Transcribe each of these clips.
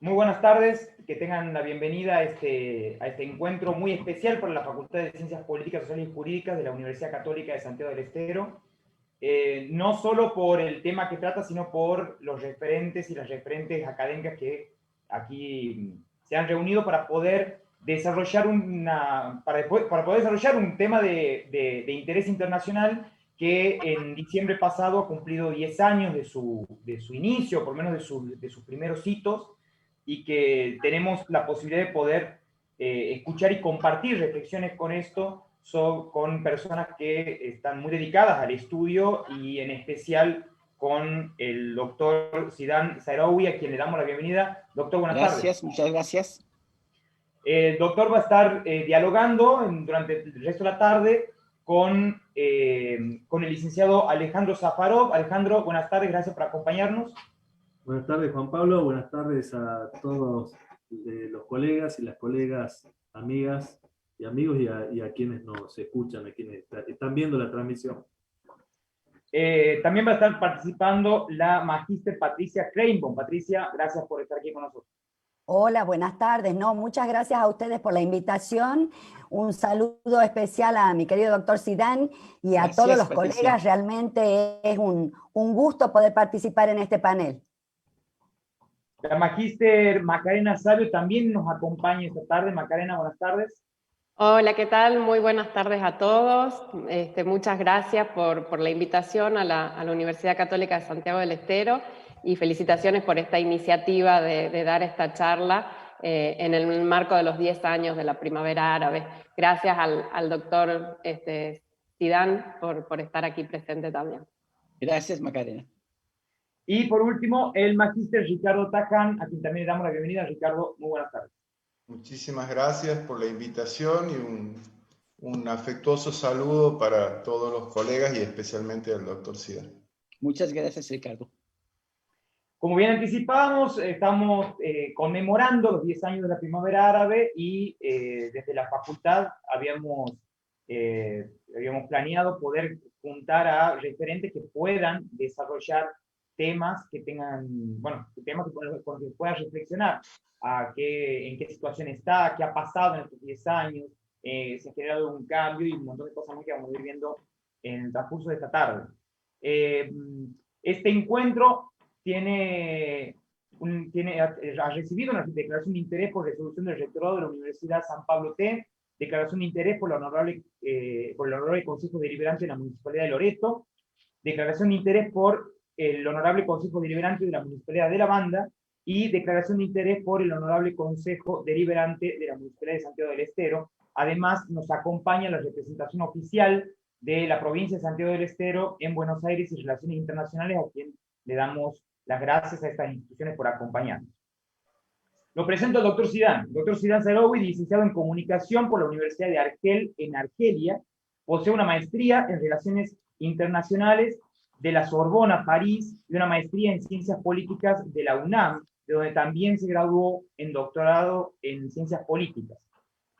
Muy buenas tardes, que tengan la bienvenida a este encuentro muy especial para la Facultad de Ciencias Políticas, Sociales y Jurídicas de la Universidad Católica de Santiago del Estero. No solo por el tema que trata, sino por los referentes y las referentes académicas que aquí se han reunido para poder desarrollar para poder desarrollar un tema de interés internacional que en diciembre pasado ha cumplido 10 años de su inicio, por lo menos de sus primeros hitos, y que tenemos la posibilidad de poder escuchar y compartir reflexiones con esto, con personas que están muy dedicadas al estudio y en especial con el doctor Sidan Sairaoui, a quien le damos la bienvenida. Doctor, buenas tardes. Gracias, muchas gracias. El doctor va a estar dialogando durante el resto de la tarde con el licenciado Alejandro Zafarov. Alejandro, buenas tardes, gracias por acompañarnos. Buenas tardes, Juan Pablo. Buenas tardes a todos los colegas y las colegas, amigas y amigos y a quienes nos escuchan, a quienes están viendo la transmisión. También va a estar participando la magíster Patricia Kreinbaum. Patricia, gracias por estar aquí con nosotros. Hola, buenas tardes. No, muchas gracias a ustedes por la invitación. Un saludo especial a mi querido doctor Sidan y a todos los colegas. Realmente es un gusto poder participar en este panel. La magíster Macarena Sabio también nos acompaña esta tarde. Macarena, buenas tardes. Hola, ¿qué tal? Muy buenas tardes a todos. Muchas gracias por la invitación a la Universidad Católica de Santiago del Estero y felicitaciones por esta iniciativa de dar esta charla en el marco de los 10 años de la Primavera Árabe. Gracias al doctor Sidan por estar aquí presente también. Gracias, Macarena. Y por último, el magíster Ricardo Taján, a quien también le damos la bienvenida. Ricardo, muy buenas tardes. Muchísimas gracias por la invitación y un afectuoso saludo para todos los colegas y especialmente al doctor Sidan. Muchas gracias, Ricardo. Como bien anticipábamos, estamos conmemorando los 10 años de la Primavera Árabe y desde la facultad habíamos planeado poder juntar a referentes que puedan desarrollar temas que tengan, temas con los que puedan reflexionar en qué situación está, qué ha pasado en estos 10 años, se ha generado un cambio y un montón de cosas que vamos a ir viendo en el transcurso de esta tarde. Este encuentro ha recibido una declaración de interés por resolución del rectorado de la Universidad San Pablo T, declaración de interés por el honorable Consejo Deliberante de la Municipalidad de Loreto, declaración de interés por el honorable Consejo Deliberante de la Municipalidad de La Banda y declaración de interés por el honorable Consejo Deliberante de la Municipalidad de Santiago del Estero. Además, nos acompaña la representación oficial de la provincia de Santiago del Estero en Buenos Aires y Relaciones Internacionales, a quien le damos las gracias a estas instituciones por acompañarnos. Lo presento al doctor Sidan. Doctor Sidan Sairaoui, licenciado en Comunicación por la Universidad de Argel, en Argelia, posee una maestría en Relaciones Internacionales de la Sorbona, París, y una maestría en Ciencias Políticas de la UNAM, de donde también se graduó en doctorado en Ciencias Políticas.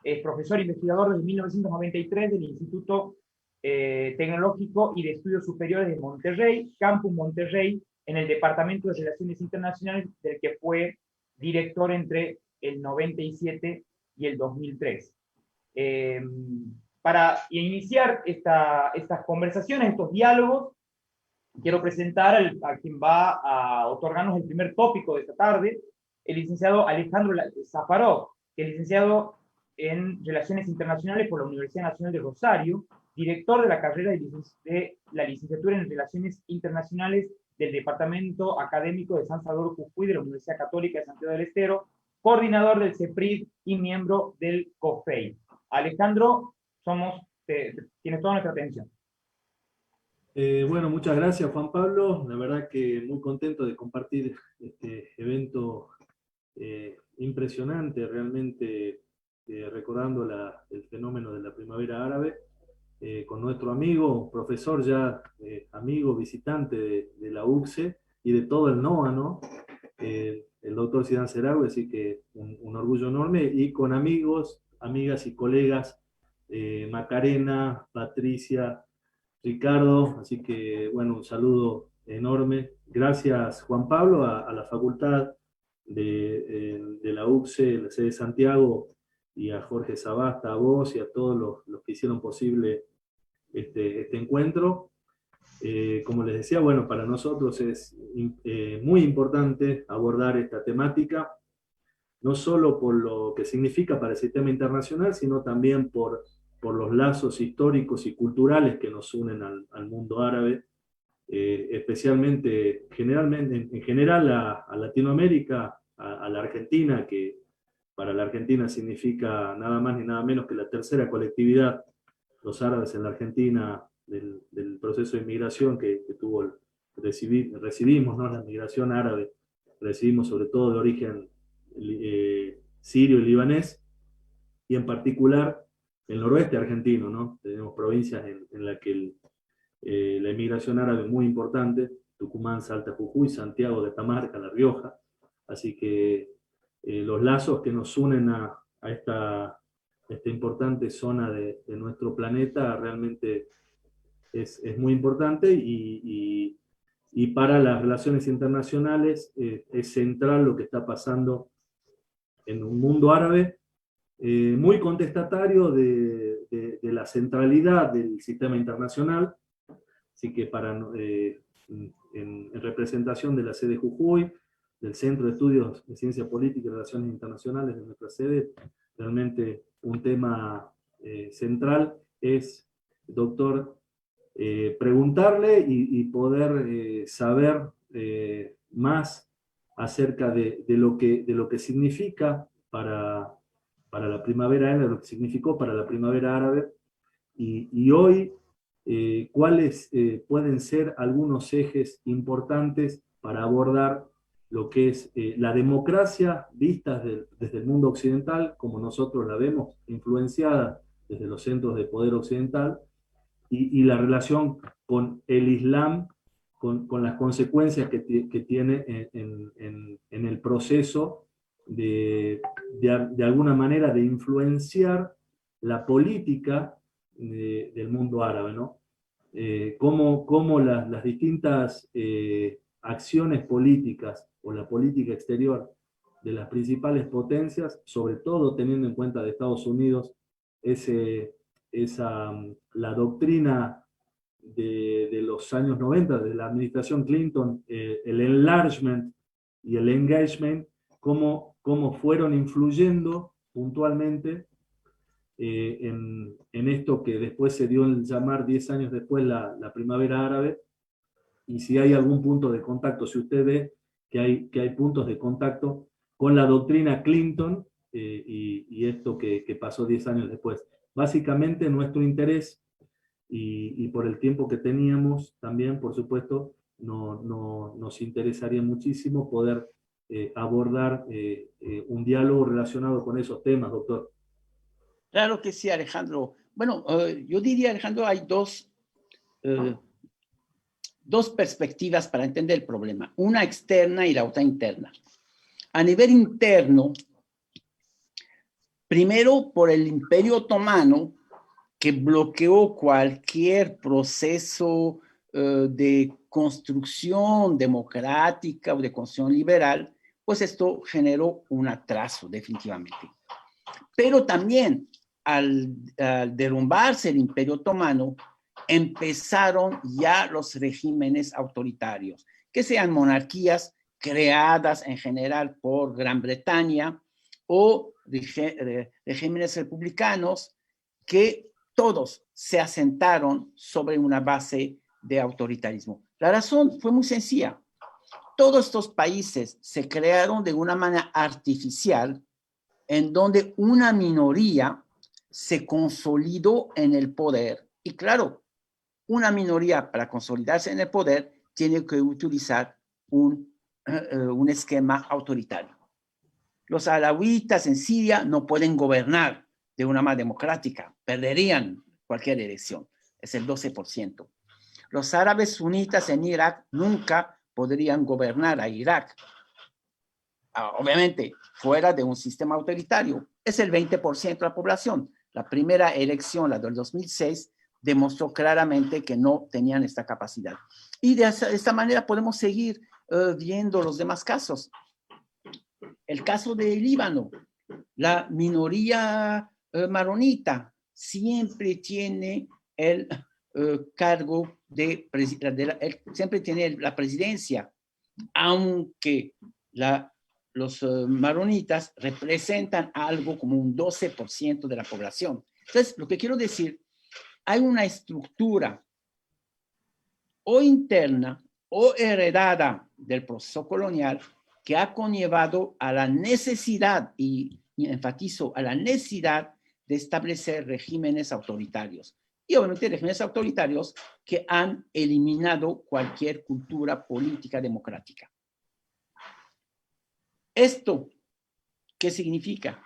Es profesor investigador desde 1993 del Instituto Tecnológico y de Estudios Superiores de Monterrey, Campus Monterrey, en el Departamento de Relaciones Internacionales, del que fue director entre el 97 y el 2003. Para iniciar estas conversaciones, estos diálogos, quiero presentar a quien va a otorgarnos el primer tópico de esta tarde, el licenciado Alejandro Zafarov, que es licenciado en Relaciones Internacionales por la Universidad Nacional de Rosario, director de la carrera de la licenciatura en Relaciones Internacionales del Departamento Académico de San Salvador Jujuy de la Universidad Católica de Santiago del Estero, coordinador del CEPRID y miembro del COFEI. Alejandro, tienes toda nuestra atención. Bueno, muchas gracias, Juan Pablo. La verdad que muy contento de compartir este evento impresionante, realmente recordando el fenómeno de la Primavera Árabe, con nuestro amigo, profesor ya, amigo, visitante de la UCSE y de todo el NOA, ¿no? El doctor Sidan Sairaoui, así que un orgullo enorme, y con amigos, amigas y colegas, Macarena, Patricia, Ricardo, así que bueno, un saludo enorme. Gracias, Juan Pablo, a la facultad de la UCSE, la sede de Santiago, y a Jorge Sabasta, a vos y a todos los que hicieron posible este encuentro. Como les decía, bueno, para nosotros es muy importante abordar esta temática, no solo por lo que significa para el sistema internacional, sino también por los lazos históricos y culturales que nos unen al mundo árabe, especialmente, en general a Latinoamérica, a la Argentina, que para la Argentina significa nada más ni nada menos que la tercera colectividad, los árabes en la Argentina, del proceso de inmigración que recibimos, ¿no? La migración árabe, recibimos sobre todo de origen sirio y libanés, y en particular el noroeste argentino, ¿no? Tenemos provincias en las que la inmigración árabe es muy importante: Tucumán, Salta, Jujuy, Santiago de Catamarca, La Rioja. Así que los lazos que nos unen a esta importante zona de nuestro planeta realmente es muy importante, y para las relaciones internacionales es central lo que está pasando en un mundo árabe muy contestatario de la centralidad del sistema internacional. Así que en representación de la sede Jujuy, del Centro de Estudios de Ciencia Política y Relaciones Internacionales de nuestra sede, realmente un tema central es, doctor, preguntarle y poder saber más acerca de lo que significa para la primavera árabe, lo que significó para la primavera árabe, y hoy cuáles pueden ser algunos ejes importantes para abordar lo que es la democracia vista desde el mundo occidental, como nosotros la vemos, influenciada desde los centros de poder occidental, y la relación con el Islam, con las consecuencias que tiene en el proceso de alguna manera de influenciar la política del mundo árabe, ¿no? Cómo las distintas acciones políticas o la política exterior de las principales potencias, sobre todo teniendo en cuenta de Estados Unidos, la doctrina de los años 90, de la administración Clinton, el enlargement y el engagement, cómo fueron influyendo puntualmente en esto que después se dio en llamar 10 años después la primavera árabe. Y si hay algún punto de contacto, si usted ve que hay puntos de contacto con la doctrina Clinton y esto que pasó 10 años después. Básicamente nuestro interés, y por el tiempo que teníamos también, por supuesto, nos interesaría muchísimo poder abordar un diálogo relacionado con esos temas, doctor. Claro que sí, Alejandro. Bueno, yo diría, Alejandro, hay dos perspectivas para entender el problema, una externa y la otra interna. A nivel interno, primero por el Imperio Otomano, que bloqueó cualquier proceso de construcción democrática o de construcción liberal, pues esto generó un atraso definitivamente. Pero también al derrumbarse el Imperio Otomano, empezaron ya los regímenes autoritarios, que sean monarquías creadas en general por Gran Bretaña o regímenes republicanos que todos se asentaron sobre una base de autoritarismo. La razón fue muy sencilla. Todos estos países se crearon de una manera artificial en donde una minoría se consolidó en el poder. Y claro, una minoría para consolidarse en el poder tiene que utilizar un esquema autoritario. Los alawitas en Siria no pueden gobernar de una manera democrática, perderían cualquier elección, es el 12%. Los árabes sunitas en Irak nunca podrían gobernar a Irak. Obviamente, fuera de un sistema autoritario, es el 20% de la población. La primera elección, la del 2006, demostró claramente que no tenían esta capacidad. Y de esta manera podemos seguir viendo los demás casos. El caso de Líbano, la minoría maronita siempre tiene el cargo siempre tiene la presidencia, aunque los maronitas representan algo como un 12% de la población. Entonces, lo que quiero decir, hay una estructura o interna o heredada del proceso colonial que ha conllevado a la necesidad, y enfatizo, a la necesidad de establecer regímenes autoritarios. Y obviamente regímenes autoritarios que han eliminado cualquier cultura política democrática. ¿Esto qué significa?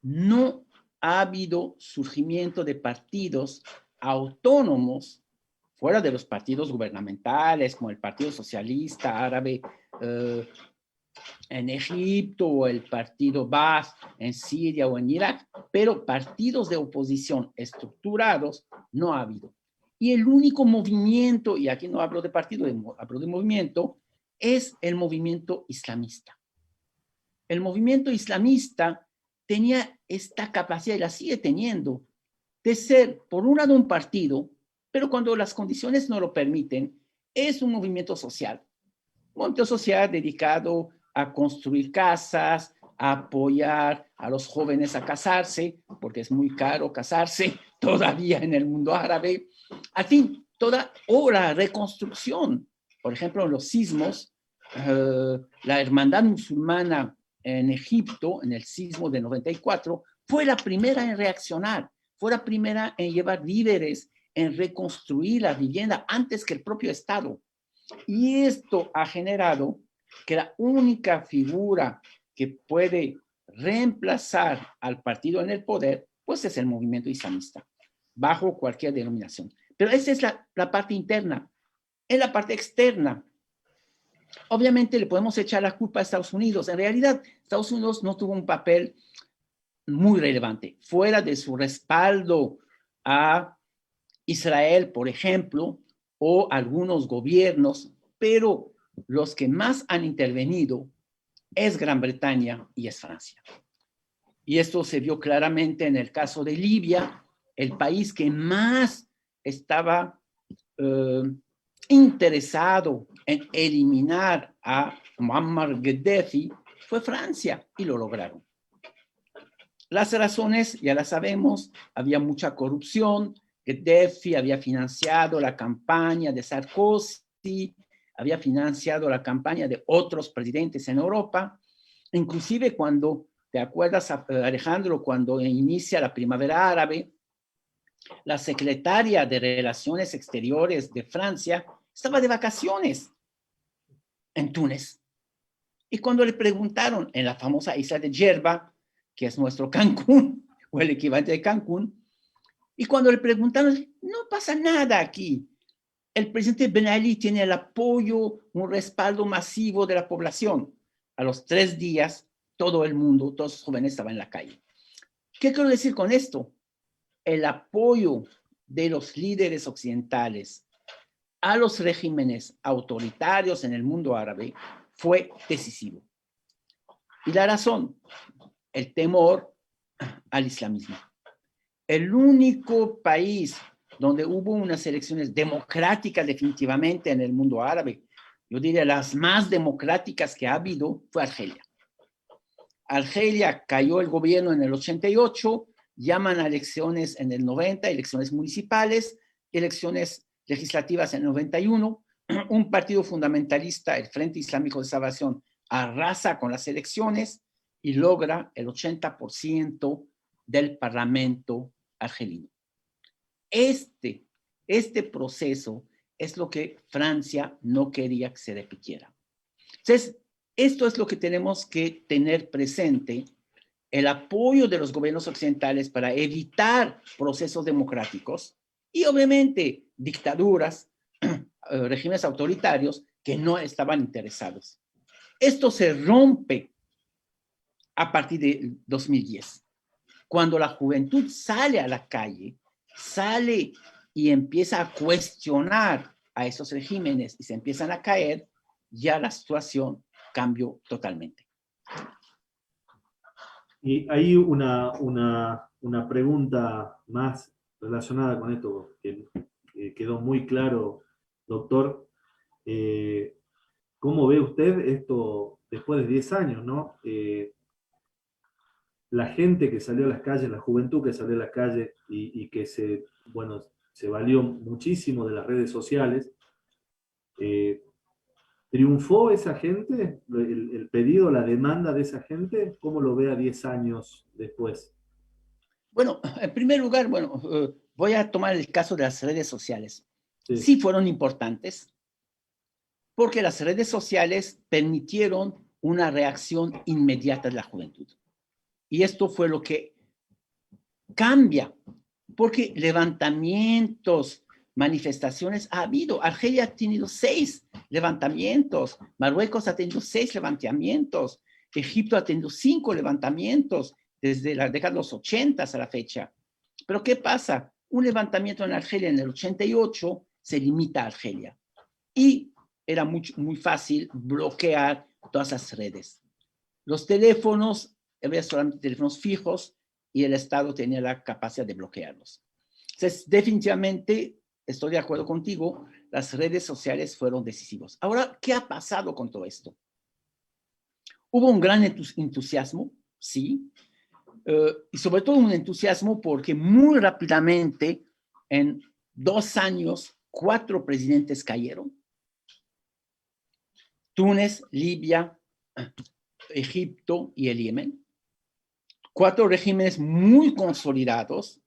No ha habido surgimiento de partidos autónomos fuera de los partidos gubernamentales, como el Partido Socialista Árabe en Egipto, o el Partido Baath en Siria o en Irak, pero partidos de oposición estructurados no ha habido. Y el único movimiento, y aquí no hablo de partido, hablo de movimiento, es el movimiento islamista. El movimiento islamista tenía esta capacidad, y la sigue teniendo, de ser, por un lado, un partido, pero cuando las condiciones no lo permiten, es un movimiento social. Un movimiento social dedicado a construir casas, a apoyar a los jóvenes a casarse, porque es muy caro casarse todavía en el mundo árabe. Al fin, o la reconstrucción. Por ejemplo, en los sismos, la hermandad musulmana en Egipto, en el sismo de 94, fue la primera en reaccionar, fue la primera en llevar víveres, en reconstruir la vivienda antes que el propio Estado. Y esto ha generado que la única figura que puede reemplazar al partido en el poder, pues es el movimiento islamista, bajo cualquier denominación. Pero esa es la parte interna. En la parte externa, obviamente le podemos echar la culpa a Estados Unidos. En realidad, Estados Unidos no tuvo un papel muy relevante. Fuera de su respaldo a Israel, por ejemplo, o algunos gobiernos, pero los que más han intervenido es Gran Bretaña y es Francia. Y esto se vio claramente en el caso de Libia, el país que más estaba interesado en eliminar a Muammar Gaddafi fue Francia, y lo lograron. Las razones ya las sabemos: había mucha corrupción, Gaddafi había financiado la campaña de Sarkozy, había financiado la campaña de otros presidentes en Europa, inclusive cuando, ¿te acuerdas, Alejandro, cuando inicia la primavera árabe? La secretaria de Relaciones Exteriores de Francia estaba de vacaciones en Túnez. Y cuando le preguntaron en la famosa isla de Djerba, que es nuestro Cancún, o el equivalente de Cancún, y cuando le preguntaron, no pasa nada aquí. El presidente Ben Ali tiene el apoyo, un respaldo masivo de la población. A los 3 días, todo el mundo, todos los jóvenes estaban en la calle. ¿Qué quiero decir con esto? El apoyo de los líderes occidentales a los regímenes autoritarios en el mundo árabe fue decisivo. Y la razón, el temor al islamismo. El único país donde hubo unas elecciones democráticas definitivamente en el mundo árabe, yo diría las más democráticas que ha habido, fue Argelia. Argelia cayó el gobierno en el 88, llaman a elecciones en el 90, elecciones municipales, elecciones legislativas en el 91, un partido fundamentalista, el Frente Islámico de Salvación, arrasa con las elecciones y logra el 80% del parlamento argelino. Este proceso es lo que Francia no quería que se repitiera. Entonces, esto es lo que tenemos que tener presente: el apoyo de los gobiernos occidentales para evitar procesos democráticos y obviamente dictaduras, regímenes autoritarios que no estaban interesados. Esto se rompe a partir de 2010, cuando la juventud sale a la calle, sale y empieza a cuestionar a esos regímenes y se empiezan a caer, ya la situación cambió totalmente. Y hay una pregunta más relacionada con esto que quedó muy claro, doctor. ¿Cómo ve usted esto después de 10 años, ¿no? La gente que salió a las calles, la juventud que salió a las calles y que se valió muchísimo de las redes sociales, ¿triunfó esa gente? ¿El pedido, la demanda de esa gente? ¿Cómo lo ve a 10 años después? Bueno, en primer lugar, voy a tomar el caso de las redes sociales. Sí. Sí fueron importantes, porque las redes sociales permitieron una reacción inmediata de la juventud. Y esto fue lo que cambia, porque levantamientos, manifestaciones ha habido. Argelia ha tenido 6 levantamientos, Marruecos ha tenido 6 levantamientos, Egipto ha tenido 5 levantamientos desde la década de los 80 a la fecha. Pero ¿qué pasa? Un levantamiento en Argelia en el 88 se limita a Argelia. Y era muy fácil bloquear todas las redes. Los teléfonos, había solamente teléfonos fijos y el Estado tenía la capacidad de bloquearlos. Entonces, definitivamente, estoy de acuerdo contigo, las redes sociales fueron decisivos. Ahora, ¿qué ha pasado con todo esto? Hubo un gran entusiasmo, sí, y sobre todo un entusiasmo porque muy rápidamente, en 2 años, 4 presidentes cayeron. Túnez, Libia, Egipto y el Yemen. 4 regímenes muy consolidados.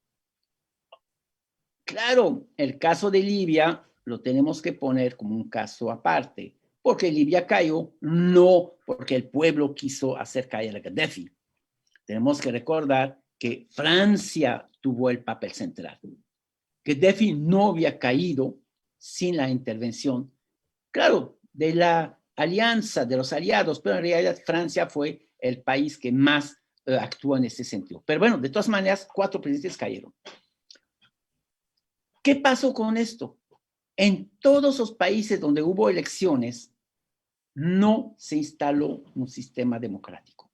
Claro, el caso de Libia lo tenemos que poner como un caso aparte, porque Libia cayó no porque el pueblo quiso hacer caer a Gaddafi. Tenemos que recordar que Francia tuvo el papel central. Gaddafi no había caído sin la intervención, claro, de la alianza de los aliados, pero en realidad Francia fue el país que más actuó en ese sentido. Pero bueno, de todas maneras, 4 presidentes cayeron. ¿Qué pasó con esto? En todos los países donde hubo elecciones, no se instaló un sistema democrático.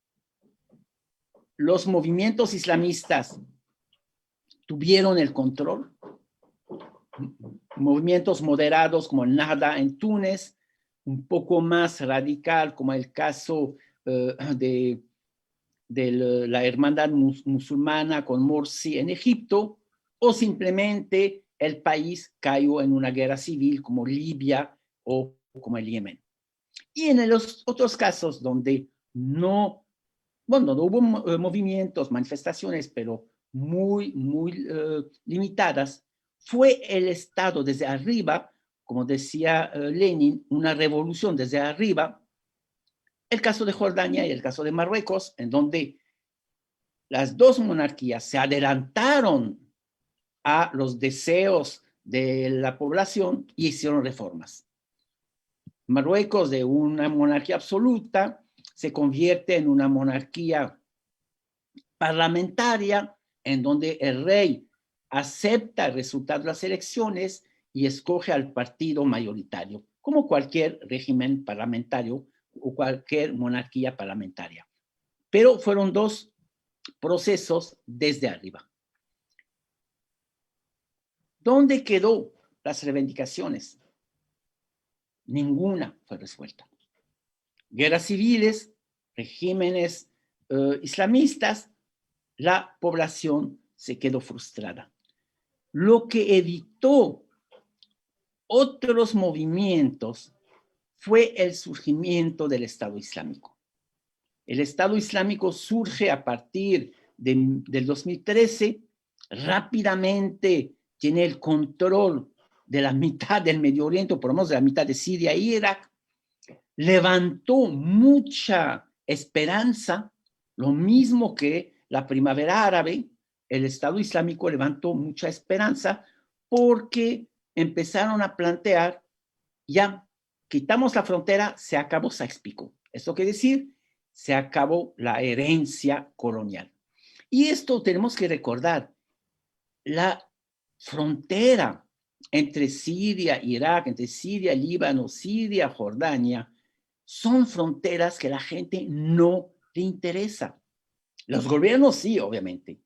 Los movimientos islamistas tuvieron el control. Movimientos moderados como el Nahda en Túnez, un poco más radical como el caso de la hermandad musulmana con Morsi en Egipto, o simplemente el país cayó en una guerra civil como Libia o como el Yemen. Y en los otros casos donde no hubo movimientos, manifestaciones, pero muy limitadas, fue el Estado desde arriba, como decía Lenin, una revolución desde arriba. El caso de Jordania y el caso de Marruecos, en donde las 2 monarquías se adelantaron a los deseos de la población y hicieron reformas. Marruecos, de una monarquía absoluta, se convierte en una monarquía parlamentaria, en donde el rey acepta el resultado de las elecciones y escoge al partido mayoritario, como cualquier régimen parlamentario o cualquier monarquía parlamentaria. Pero fueron 2 procesos desde arriba. ¿Dónde quedó las reivindicaciones? Ninguna fue resuelta. Guerras civiles, regímenes islamistas, la población se quedó frustrada. Lo que evitó otros movimientos fue el surgimiento del Estado Islámico. El Estado Islámico surge a partir del 2013, rápidamente tiene el control de la mitad del Medio Oriente, por lo menos de la mitad de Siria e Irak, levantó mucha esperanza, lo mismo que la primavera árabe. El Estado Islámico levantó mucha esperanza porque empezaron a plantear, ya quitamos la frontera, se acabó Sykes-Picot. ¿Esto quiere decir? Se acabó la herencia colonial. Y esto tenemos que recordar, la frontera entre Siria, Irak, entre Siria, Líbano, Siria, Jordania, son fronteras que a la gente no le interesa. Los gobiernos sí, obviamente,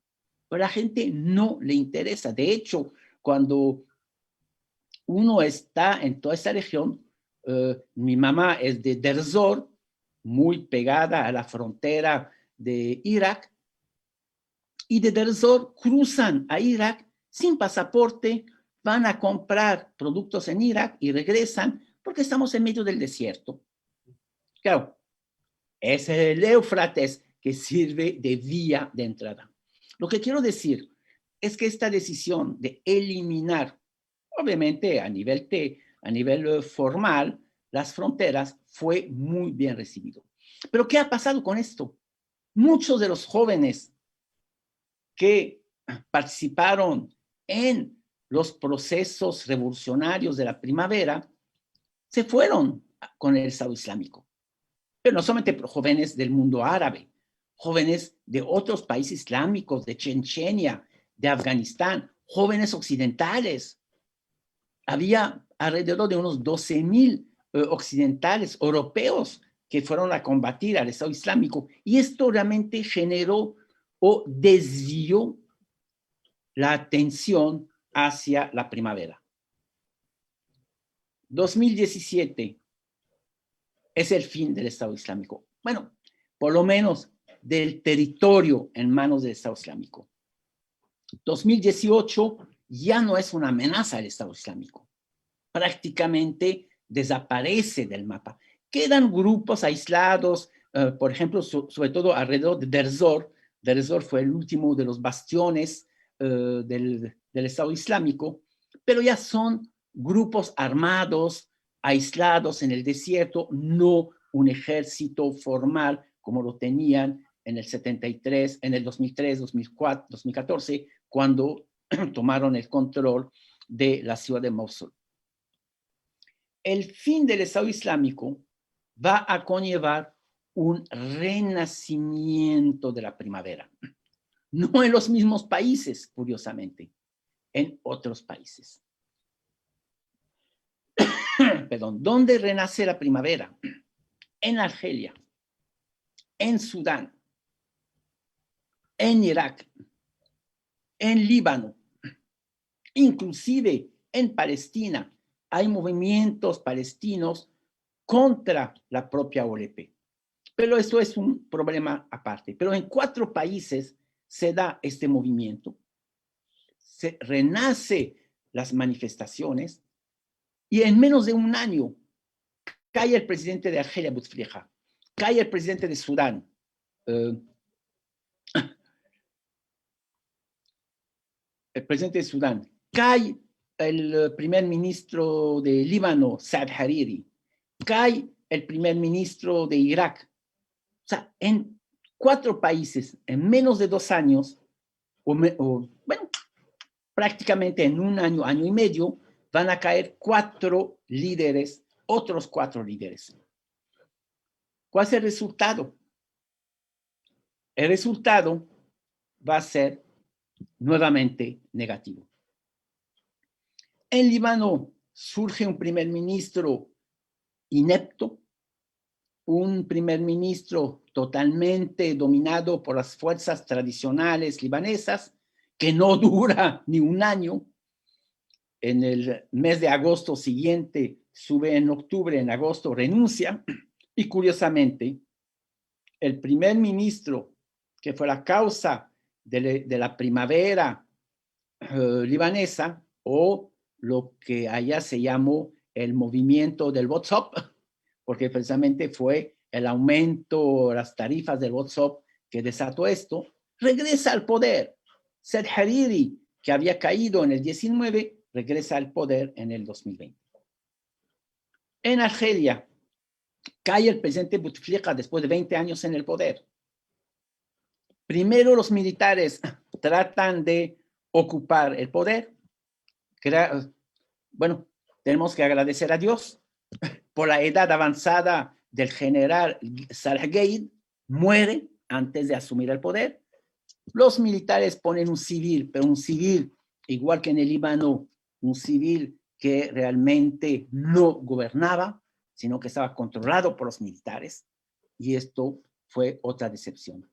pero a la gente no le interesa. De hecho, cuando uno está en toda esta región, mi mamá es de Deir ez-Zor, muy pegada a la frontera de Irak, y de Deir ez-Zor cruzan a Irak sin pasaporte, van a comprar productos en Irak y regresan porque estamos en medio del desierto. Claro, es el Éufrates que sirve de vía de entrada. Lo que quiero decir es que esta decisión de eliminar, obviamente a nivel formal, las fronteras fue muy bien recibido. Pero ¿qué ha pasado con esto? Muchos de los jóvenes que participaron en los procesos revolucionarios de la primavera se fueron con el Estado Islámico. Pero no solamente jóvenes del mundo árabe, jóvenes de otros países islámicos, de Chechenia, de Afganistán, jóvenes occidentales. Había alrededor de unos 12,000 occidentales, europeos, que fueron a combatir al Estado Islámico, y esto realmente generó o desvió la atención hacia la primavera. 2017 es el fin del Estado Islámico. Bueno, por lo menos del territorio en manos del Estado Islámico. 2018 ya no es una amenaza al Estado Islámico. Prácticamente desaparece del mapa. Quedan grupos aislados, por ejemplo, sobre todo alrededor de Deir ez-Zor. Deir ez-Zor fue el último de los bastiones del Estado Islámico, pero ya son grupos armados, aislados en el desierto, no un ejército formal como lo tenían en el 73, en el 2003, 2004, 2014, cuando tomaron el control de la ciudad de Mosul. El fin del Estado Islámico va a conllevar un renacimiento de la primavera. No en los mismos países, curiosamente, en otros países. Perdón, ¿dónde renace la primavera? En Argelia, en Sudán, en Irak, en Líbano, inclusive en Palestina. Hay movimientos palestinos contra la propia OLP. Pero eso es un problema aparte. Pero en 4 países se da este movimiento. Se renace las manifestaciones y en menos de un año cae el presidente de Argelia, Bouteflika, cae el presidente de Sudán, el presidente de Sudán, cae el primer ministro de Líbano, Saad Hariri, cae el primer ministro de Irak. O sea, en 4 países, en menos de 2 años, bueno, prácticamente en un año, año y medio, van a caer 4 líderes, otros 4 líderes. ¿Cuál es el resultado? El resultado va a ser nuevamente negativo. En Líbano surge un primer ministro inepto, un primer ministro totalmente dominado por las fuerzas tradicionales libanesas, que no dura ni un año. En el mes de agosto siguiente sube en octubre, en agosto renuncia, y curiosamente, el primer ministro, que fue la causa de la primavera libanesa, o lo que allá se llamó el movimiento del WhatsApp, porque precisamente fue el aumento, las tarifas del WhatsApp que desató esto, regresa al poder. Saad Hariri, que había caído en el 19, regresa al poder en el 2020. En Argelia, cae el presidente Bouteflika después de 20 años en el poder. Primero los militares tratan de ocupar el poder. Bueno, tenemos que agradecer a Dios por la edad avanzada del general Salah Gaid, muere antes de asumir el poder. Los militares ponen un civil, pero un civil, igual que en el Líbano, un civil que realmente no gobernaba, sino que estaba controlado por los militares, y esto fue otra decepción.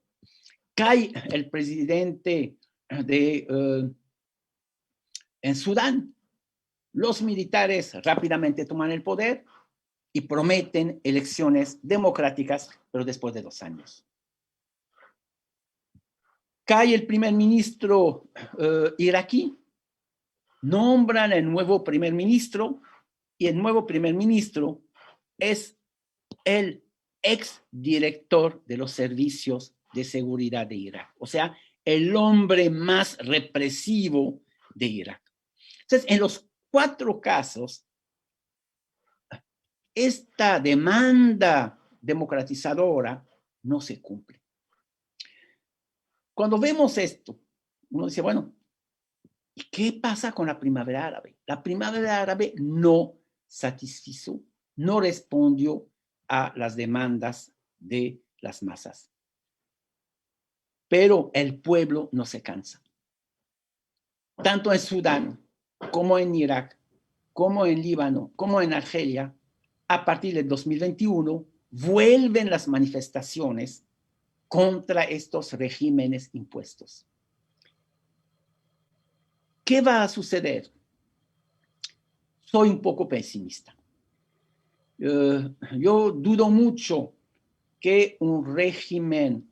Cae el presidente en Sudán. Los militares rápidamente toman el poder y prometen elecciones democráticas, pero después de 2 años. Cae el primer ministro iraquí, nombran el nuevo primer ministro, y el nuevo primer ministro es el exdirector de los servicios de seguridad de Irak, o sea, el hombre más represivo de Irak. Entonces, en los 4 casos, esta demanda democratizadora no se cumple. Cuando vemos esto, uno dice, bueno, ¿y qué pasa con la primavera árabe? La primavera árabe no satisfizo, no respondió a las demandas de las masas. Pero el pueblo no se cansa. Tanto en Sudán, como en Irak, como en Líbano, como en Argelia, a partir del 2021, vuelven las manifestaciones contra estos regímenes impuestos. ¿Qué va a suceder? Soy un poco pesimista. Yo dudo mucho que un régimen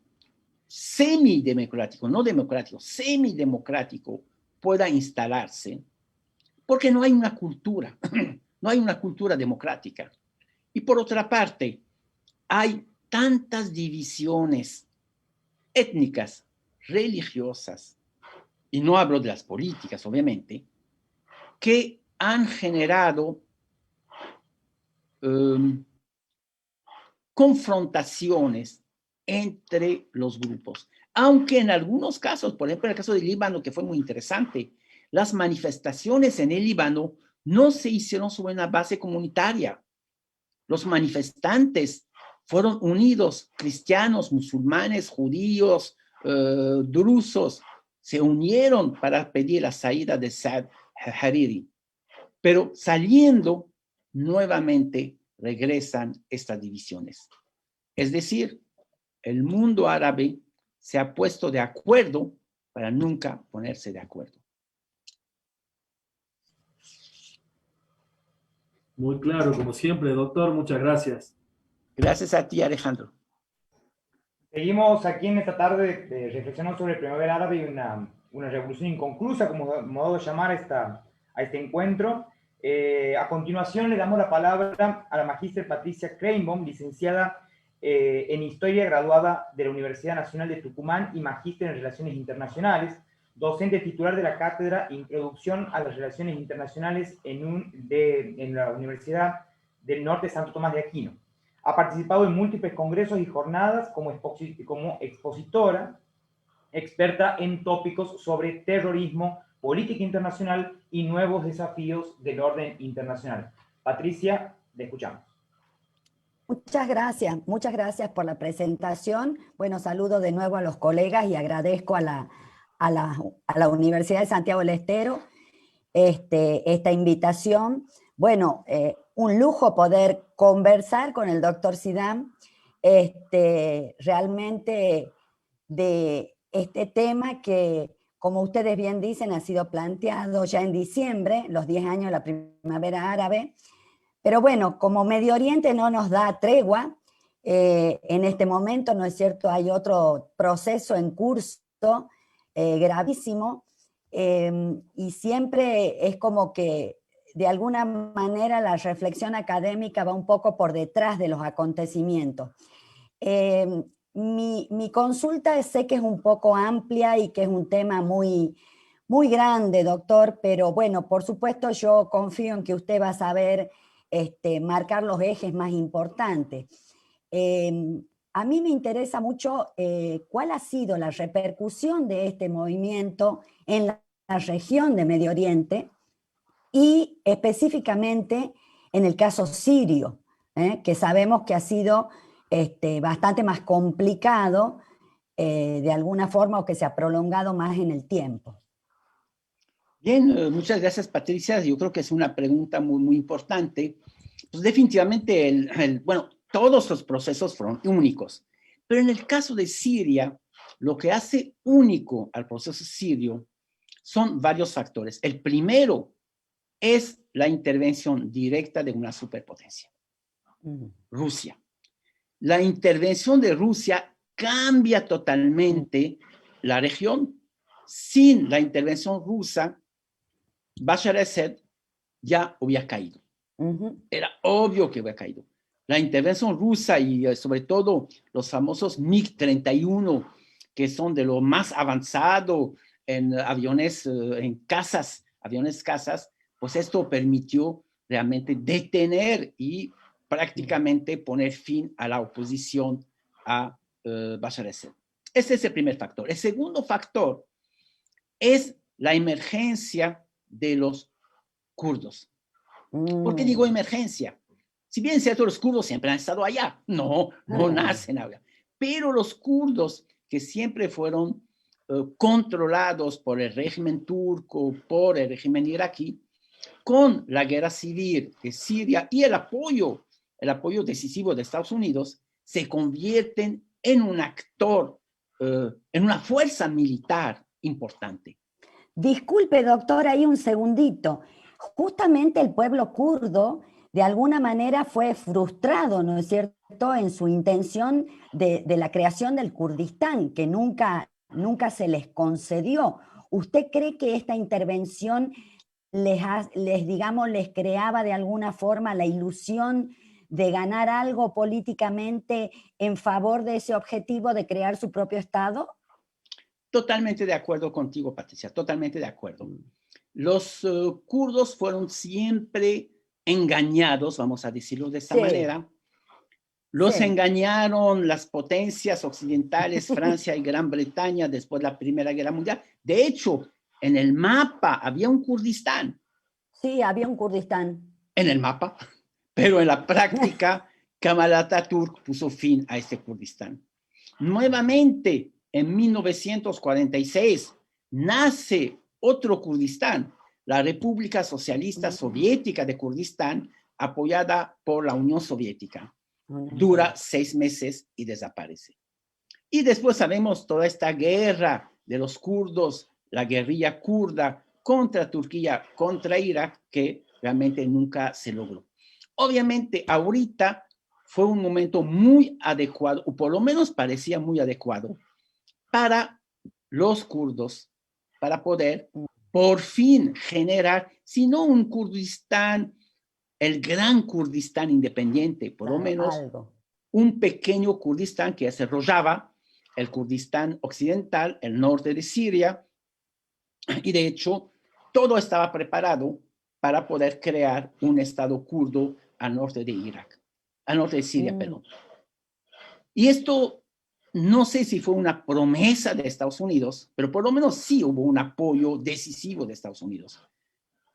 semidemocrático, no democrático, semidemocrático pueda instalarse, porque no hay una cultura, no hay una cultura democrática. Y por otra parte, hay tantas divisiones étnicas, religiosas, y no hablo de las políticas, obviamente, que han generado confrontaciones entre los grupos. Aunque en algunos casos, por ejemplo, en el caso del Líbano, que fue muy interesante, las manifestaciones en el Líbano no se hicieron sobre una base comunitaria. Los manifestantes fueron unidos, cristianos, musulmanes, judíos, drusos, se unieron para pedir la salida de Saad Hariri. Pero saliendo, nuevamente regresan estas divisiones. Es decir, el mundo árabe se ha puesto de acuerdo para nunca ponerse de acuerdo. Muy claro, como siempre, doctor, muchas gracias. Gracias a ti, Alejandro. Seguimos aquí en esta tarde reflexionando sobre Primavera Árabe y una revolución inconclusa, como modo de llamar a este encuentro. A continuación le damos la palabra a la magíster Patricia Kreinbaum, licenciada en Historia, graduada de la Universidad Nacional de Tucumán y magíster en Relaciones Internacionales, docente titular de la cátedra Introducción a las Relaciones Internacionales en la Universidad del Norte Santo Tomás de Aquino. Ha participado en múltiples congresos y jornadas como expositora, experta en tópicos sobre terrorismo, política internacional y nuevos desafíos del orden internacional. Patricia, te escuchamos. Muchas gracias por la presentación. Bueno, saludo de nuevo a los colegas y agradezco a la Universidad de Santiago del Estero esta invitación. Bueno, un lujo poder conversar con el doctor Zidane realmente de este tema que, como ustedes bien dicen, ha sido planteado ya en diciembre, los 10 años de la Primavera Árabe. Pero bueno, como Medio Oriente no nos da tregua, en este momento, ¿no es cierto?, hay otro proceso en curso gravísimo, y siempre es como que de alguna manera la reflexión académica va un poco por detrás de los acontecimientos. Mi consulta sé que es un poco amplia y que es un tema muy, muy grande, doctor, pero bueno, por supuesto yo confío en que usted va a saber marcar los ejes más importantes. A mí me interesa mucho cuál ha sido la repercusión de este movimiento en la región de Medio Oriente y específicamente en el caso sirio, que sabemos que ha sido bastante más complicado de alguna forma o que se ha prolongado más en el tiempo. Bien, muchas gracias, Patricia. Yo creo que es una pregunta muy, muy importante. Pues definitivamente, bueno, todos los procesos fueron únicos, pero en el caso de Siria, lo que hace único al proceso sirio son varios factores. El primero es la intervención directa de una superpotencia, Rusia. La intervención de Rusia cambia totalmente la región. Sin la intervención rusa, Bashar al-Assad ya había caído. Era obvio que había caído. La intervención rusa y sobre todo los famosos MiG-31, que son de lo más avanzado en aviones, aviones cazas, pues esto permitió realmente detener y prácticamente poner fin a la oposición a Bashar al-Assad. Ese es el primer factor. El segundo factor es la emergencia de los kurdos. ¿Por qué digo emergencia? Si bien es cierto, los kurdos siempre han estado allá, no nacen allá, pero los kurdos que siempre fueron controlados por el régimen turco, por el régimen iraquí, con la guerra civil de Siria y el apoyo decisivo de Estados Unidos, se convierten en un actor, en una fuerza militar importante. Disculpe, doctor, ahí un segundito. Justamente el pueblo kurdo de alguna manera fue frustrado, ¿no es cierto?, en su intención de la creación del Kurdistán, que nunca se les concedió. ¿Usted cree que esta intervención les creaba de alguna forma la ilusión de ganar algo políticamente en favor de ese objetivo de crear su propio Estado? Totalmente de acuerdo contigo, Patricia, totalmente de acuerdo. Los kurdos fueron siempre engañados, vamos a decirlo de esta manera. Los engañaron las potencias occidentales, Francia y Gran Bretaña, después de la Primera Guerra Mundial. De hecho, en el mapa había un Kurdistán. Sí, había un Kurdistán. En el mapa, pero en la práctica, Kemal Atatürk puso fin a este Kurdistán. Nuevamente, en 1946, nace otro Kurdistán, la República Socialista Soviética de Kurdistán, apoyada por la Unión Soviética. Dura 6 meses y desaparece. Y después sabemos toda esta guerra de los kurdos, la guerrilla kurda contra Turquía, contra Irak, que realmente nunca se logró. Obviamente, ahorita fue un momento muy adecuado, o por lo menos parecía muy adecuado, para los kurdos, para poder por fin generar, si no un Kurdistán, el gran Kurdistán independiente, por lo menos un pequeño Kurdistán que se Rojava, el Kurdistán occidental, el norte de Siria, y de hecho todo estaba preparado para poder crear un estado kurdo al norte de Irak, al norte de Siria, perdón. Y esto no sé si fue una promesa de Estados Unidos, pero por lo menos sí hubo un apoyo decisivo de Estados Unidos.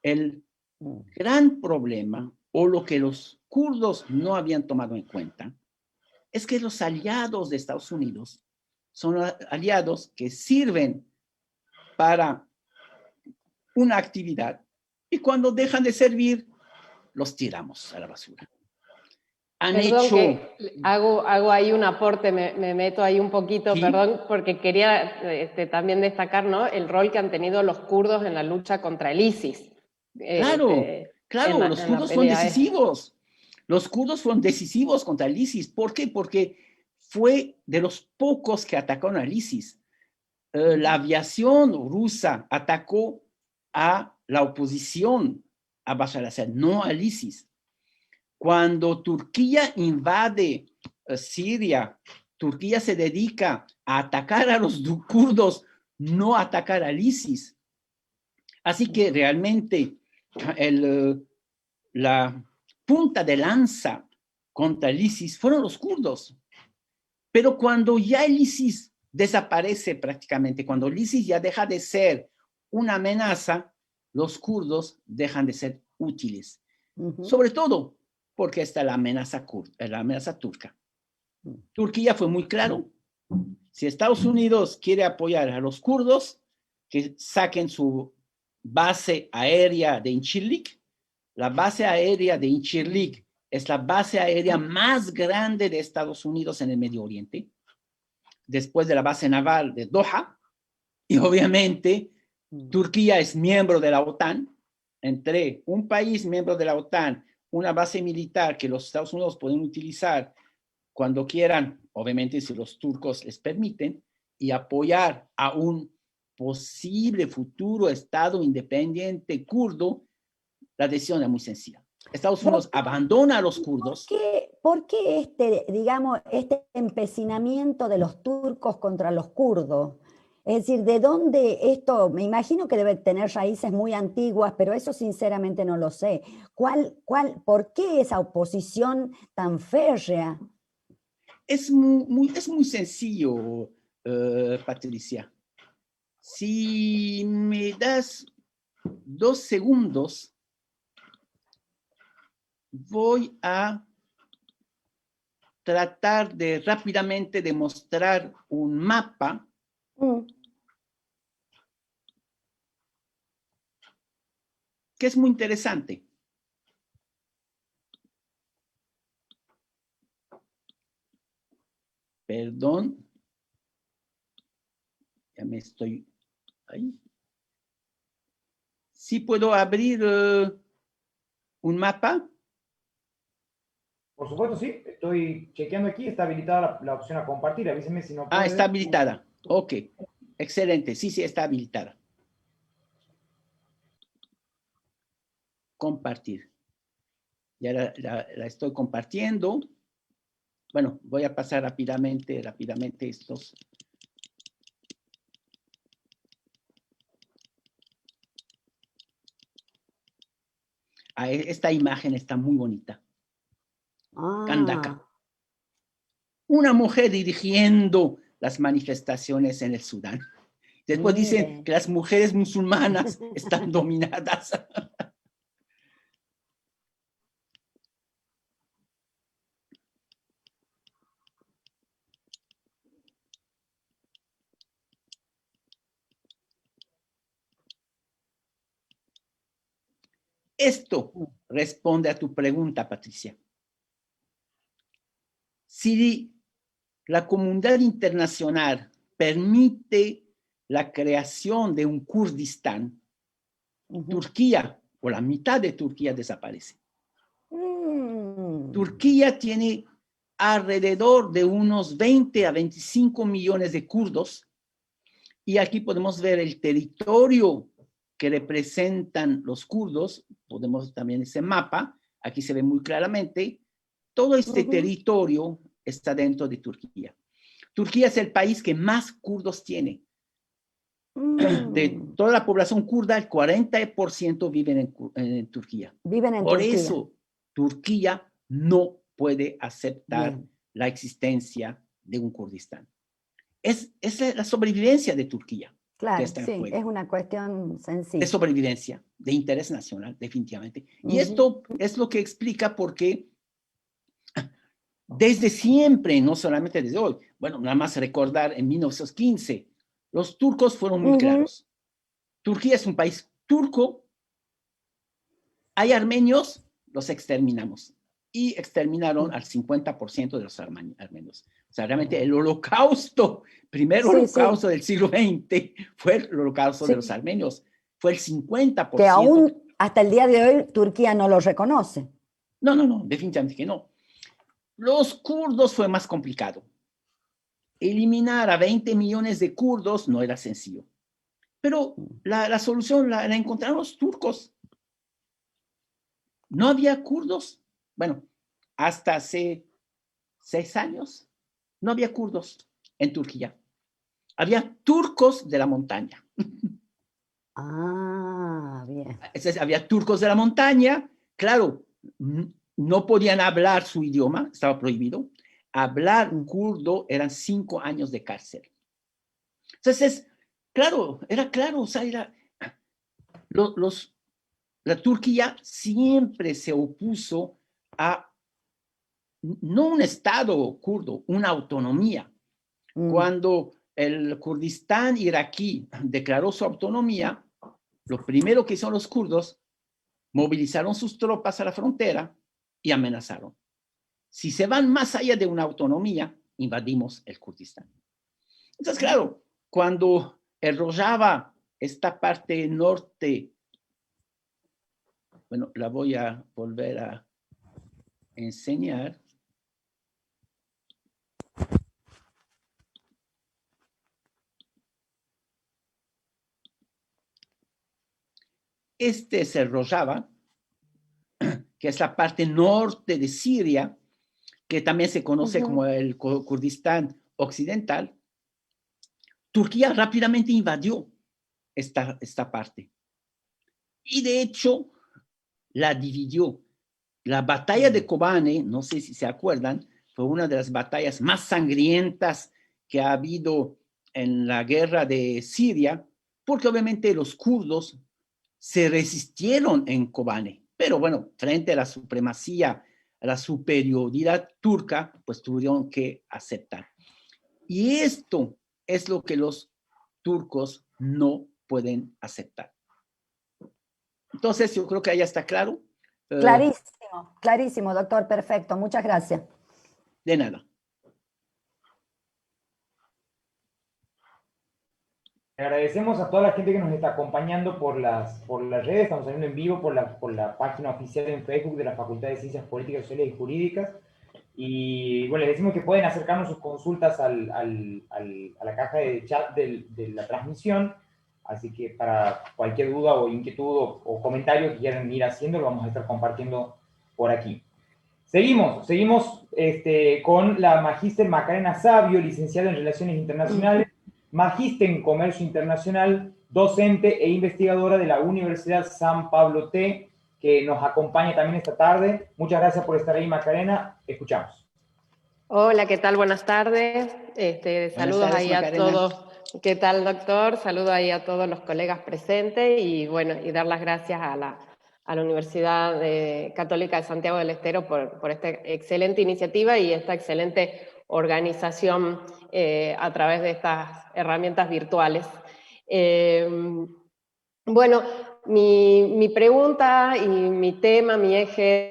El gran problema, o lo que los kurdos no habían tomado en cuenta, es que los aliados de Estados Unidos son aliados que sirven para una actividad y cuando dejan de servir, los tiramos a la basura. Hago ahí un aporte, me meto ahí un poquito, ¿sí? Perdón, porque quería también destacar, ¿no?, el rol que han tenido los kurdos en la lucha contra el ISIS. Claro, los kurdos fueron decisivos. Los kurdos fueron decisivos contra el ISIS. ¿Por qué? Porque fue de los pocos que atacaron al ISIS. La aviación rusa atacó a la oposición a Bashar al-Assad, no al ISIS. Cuando Turquía invade Siria, Turquía se dedica a atacar a los kurdos, no a atacar al ISIS. Así que realmente la punta de lanza contra el ISIS fueron los kurdos. Pero cuando ya el ISIS desaparece prácticamente, cuando el ISIS ya deja de ser una amenaza, los kurdos dejan de ser útiles. Sobre todo porque está la amenaza turca. Turquía fue muy claro. Si Estados Unidos quiere apoyar a los kurdos, que saquen su base aérea de Incirlik. La base aérea de Incirlik es la base aérea más grande de Estados Unidos en el Medio Oriente. después de la base naval de Doha, y obviamente Turquía es miembro de la OTAN. Entre un país miembro de la OTAN, una base militar que los Estados Unidos pueden utilizar cuando quieran, obviamente si los turcos les permiten, y apoyar a un posible futuro Estado independiente kurdo, la decisión es muy sencilla. Estados Unidos abandona a los kurdos. ¿Por qué digamos, este empecinamiento de los turcos contra los kurdos? Es decir, ¿de dónde esto? Me imagino que debe tener raíces muy antiguas, pero eso sinceramente no lo sé. ¿Por qué esa oposición tan férrea? Es muy sencillo, Patricia. Si me das 2 segundos, voy a tratar de rápidamente demostrar un mapa que es muy interesante. Perdón. Ya me estoy ahí. ¿Sí puedo abrir un mapa? Por supuesto, sí. Estoy chequeando aquí. Está habilitada la opción a compartir. Avíseme si no puede. Está habilitada. Ok. Excelente. Sí, está habilitada. Compartir. Ya la estoy compartiendo. Bueno, voy a pasar rápidamente estos. Esta imagen está muy bonita. Kandaka. Una mujer dirigiendo las manifestaciones en el Sudán. Después dicen que las mujeres musulmanas están dominadas. Esto responde a tu pregunta, Patricia. Si la comunidad internacional permite la creación de un Kurdistán, Turquía o la mitad de Turquía desaparece. Turquía tiene alrededor de unos 20 a 25 millones de kurdos, y aquí podemos ver el territorio que representan los kurdos. Podemos también ese mapa, aquí se ve muy claramente, todo este territorio está dentro de Turquía. Turquía es el país que más kurdos tiene. De toda la población kurda, el 40% viven en Turquía. Por eso, Turquía no puede aceptar la existencia de un Kurdistán. Es la sobrevivencia de Turquía. Claro, sí, es una cuestión sencilla. De sobrevivencia, de interés nacional, definitivamente. Y esto es lo que explica por qué desde siempre, no solamente desde hoy, bueno, nada más recordar en 1915, los turcos fueron muy claros. Turquía es un país turco, hay armenios, los exterminamos. Y exterminaron al 50% de los armenios. O sea, realmente el holocausto, holocausto del siglo XX, fue el holocausto de los armenios. Fue el 50%. Que aún hasta el día de hoy Turquía no lo reconoce. No, definitivamente que no. Los kurdos fue más complicado. Eliminar a 20 millones de kurdos no era sencillo. Pero la solución la encontraron los turcos. No había kurdos. Bueno, hasta hace 6 años no había kurdos en Turquía. Había turcos de la montaña. Bien. Había turcos de la montaña. Claro, no podían hablar su idioma, estaba prohibido. Hablar kurdo eran 5 años de cárcel. Entonces, era claro, o sea, la Turquía siempre se opuso a no un estado kurdo, una autonomía. Cuando el Kurdistán iraquí declaró su autonomía, lo primero que hicieron los kurdos, movilizaron sus tropas a la frontera y amenazaron. Si se van más allá de una autonomía, invadimos el Kurdistán. Entonces, claro, cuando el Rojava, esta parte norte, bueno, la voy a volver a enseñar. Este es el Rojava, que es la parte norte de Siria, que también se conoce como el Kurdistán occidental. Turquía rápidamente invadió esta parte. Y de hecho, la dividió. La batalla de Kobane, no sé si se acuerdan, fue una de las batallas más sangrientas que ha habido en la guerra de Siria, porque obviamente los kurdos se resistieron en Kobane, pero bueno, frente a la supremacía, a la superioridad turca, pues tuvieron que aceptar. Y esto es lo que los turcos no pueden aceptar. Entonces, yo creo que ahí está claro. Clarísimo, clarísimo, doctor, perfecto, muchas gracias. De nada. Agradecemos a toda la gente que nos está acompañando por las redes, estamos saliendo en vivo por la página oficial en Facebook de la Facultad de Ciencias Políticas, Sociales y Jurídicas. Y bueno, les decimos que pueden acercarnos sus consultas a la caja de chat de la transmisión, así que para cualquier duda o inquietud o comentario que quieran ir haciendo, lo vamos a estar compartiendo por aquí. Seguimos con la magíster Macarena Savio, licenciada en Relaciones Internacionales, magíster en Comercio Internacional, docente e investigadora de la Universidad San Pablo T, que nos acompaña también esta tarde. Muchas gracias por estar ahí, Macarena. Escuchamos. Hola, ¿qué tal? Buenas tardes. Saludos tardes, ahí Macarena. a todos. ¿Qué tal, doctor? Saludos ahí a todos los colegas presentes y bueno, y dar las gracias a la Universidad Católica de Santiago del Estero por esta excelente iniciativa y esta excelente organización a través de estas herramientas virtuales. Bueno, mi pregunta y mi tema, mi eje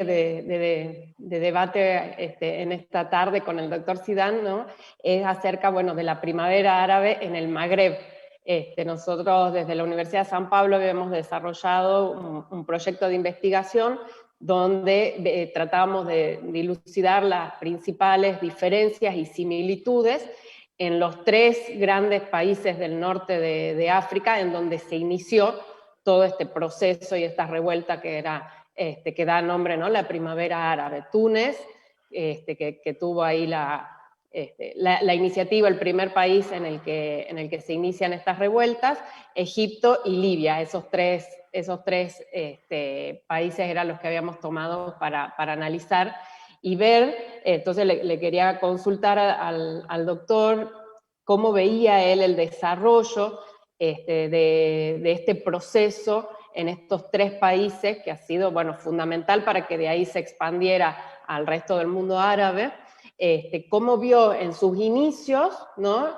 de debate en esta tarde con el doctor Zidane, ¿no?, es acerca, bueno, de la primavera árabe en el Magreb. Nosotros desde la Universidad de San Pablo habíamos desarrollado un proyecto de investigación donde tratábamos de dilucidar las principales diferencias y similitudes en los tres grandes países del norte de África, en donde se inició todo este proceso y esta revuelta que da nombre, ¿no?, la primavera árabe. Túnez, que tuvo ahí la iniciativa, el primer país en el que se inician estas revueltas, Egipto y Libia. Esos tres países eran los que habíamos tomado para analizar y ver. Entonces le quería consultar al doctor cómo veía él el desarrollo de este proceso en estos tres países, que ha sido, bueno, fundamental para que de ahí se expandiera al resto del mundo árabe. Cómo vio en sus inicios, ¿no?,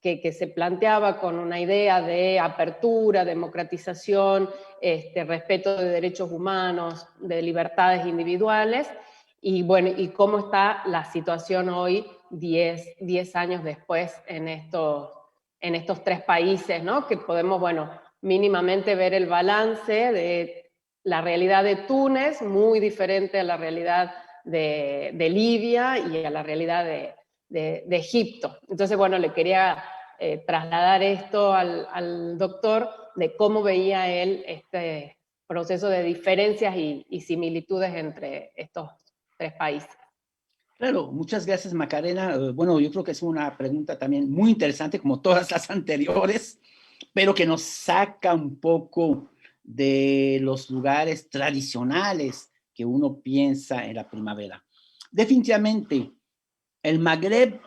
que se planteaba con una idea de apertura, democratización, respeto de derechos humanos, de libertades individuales, y bueno, y cómo está la situación hoy, 10 años después, en estos tres países, ¿no?, que podemos, bueno, mínimamente ver el balance de la realidad de Túnez, muy diferente a la realidad de Libia y a la realidad de Egipto. Entonces, bueno, le quería trasladar esto al doctor, de cómo veía él este proceso de diferencias y similitudes entre estos tres países. Claro, muchas gracias, Macarena. Bueno, yo creo que es una pregunta también muy interesante, como todas las anteriores, pero que nos saca un poco de los lugares tradicionales que uno piensa en la primavera. Definitivamente, el Magreb,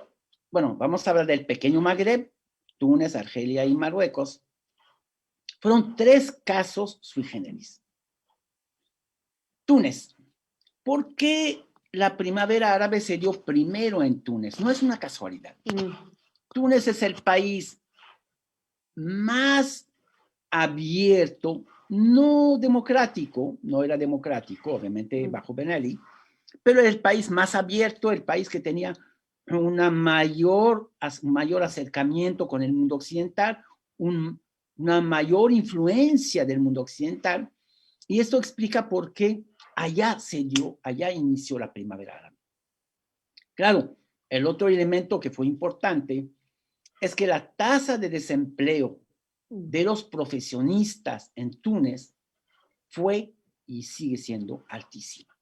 bueno, vamos a hablar del pequeño Magreb, Túnez, Argelia y Marruecos, fueron tres casos sui generis. Túnez, ¿por qué la primavera árabe se dio primero en Túnez? No es una casualidad. Túnez es el país más abierto, no democrático, no era democrático, obviamente bajo Ben Ali, pero el país más abierto, el país que tenía un mayor acercamiento con el mundo occidental, una mayor influencia del mundo occidental, y esto explica por qué allá inició la primavera árabe. Claro, el otro elemento que fue importante es que la tasa de desempleo de los profesionistas en Túnez fue y sigue siendo altísima.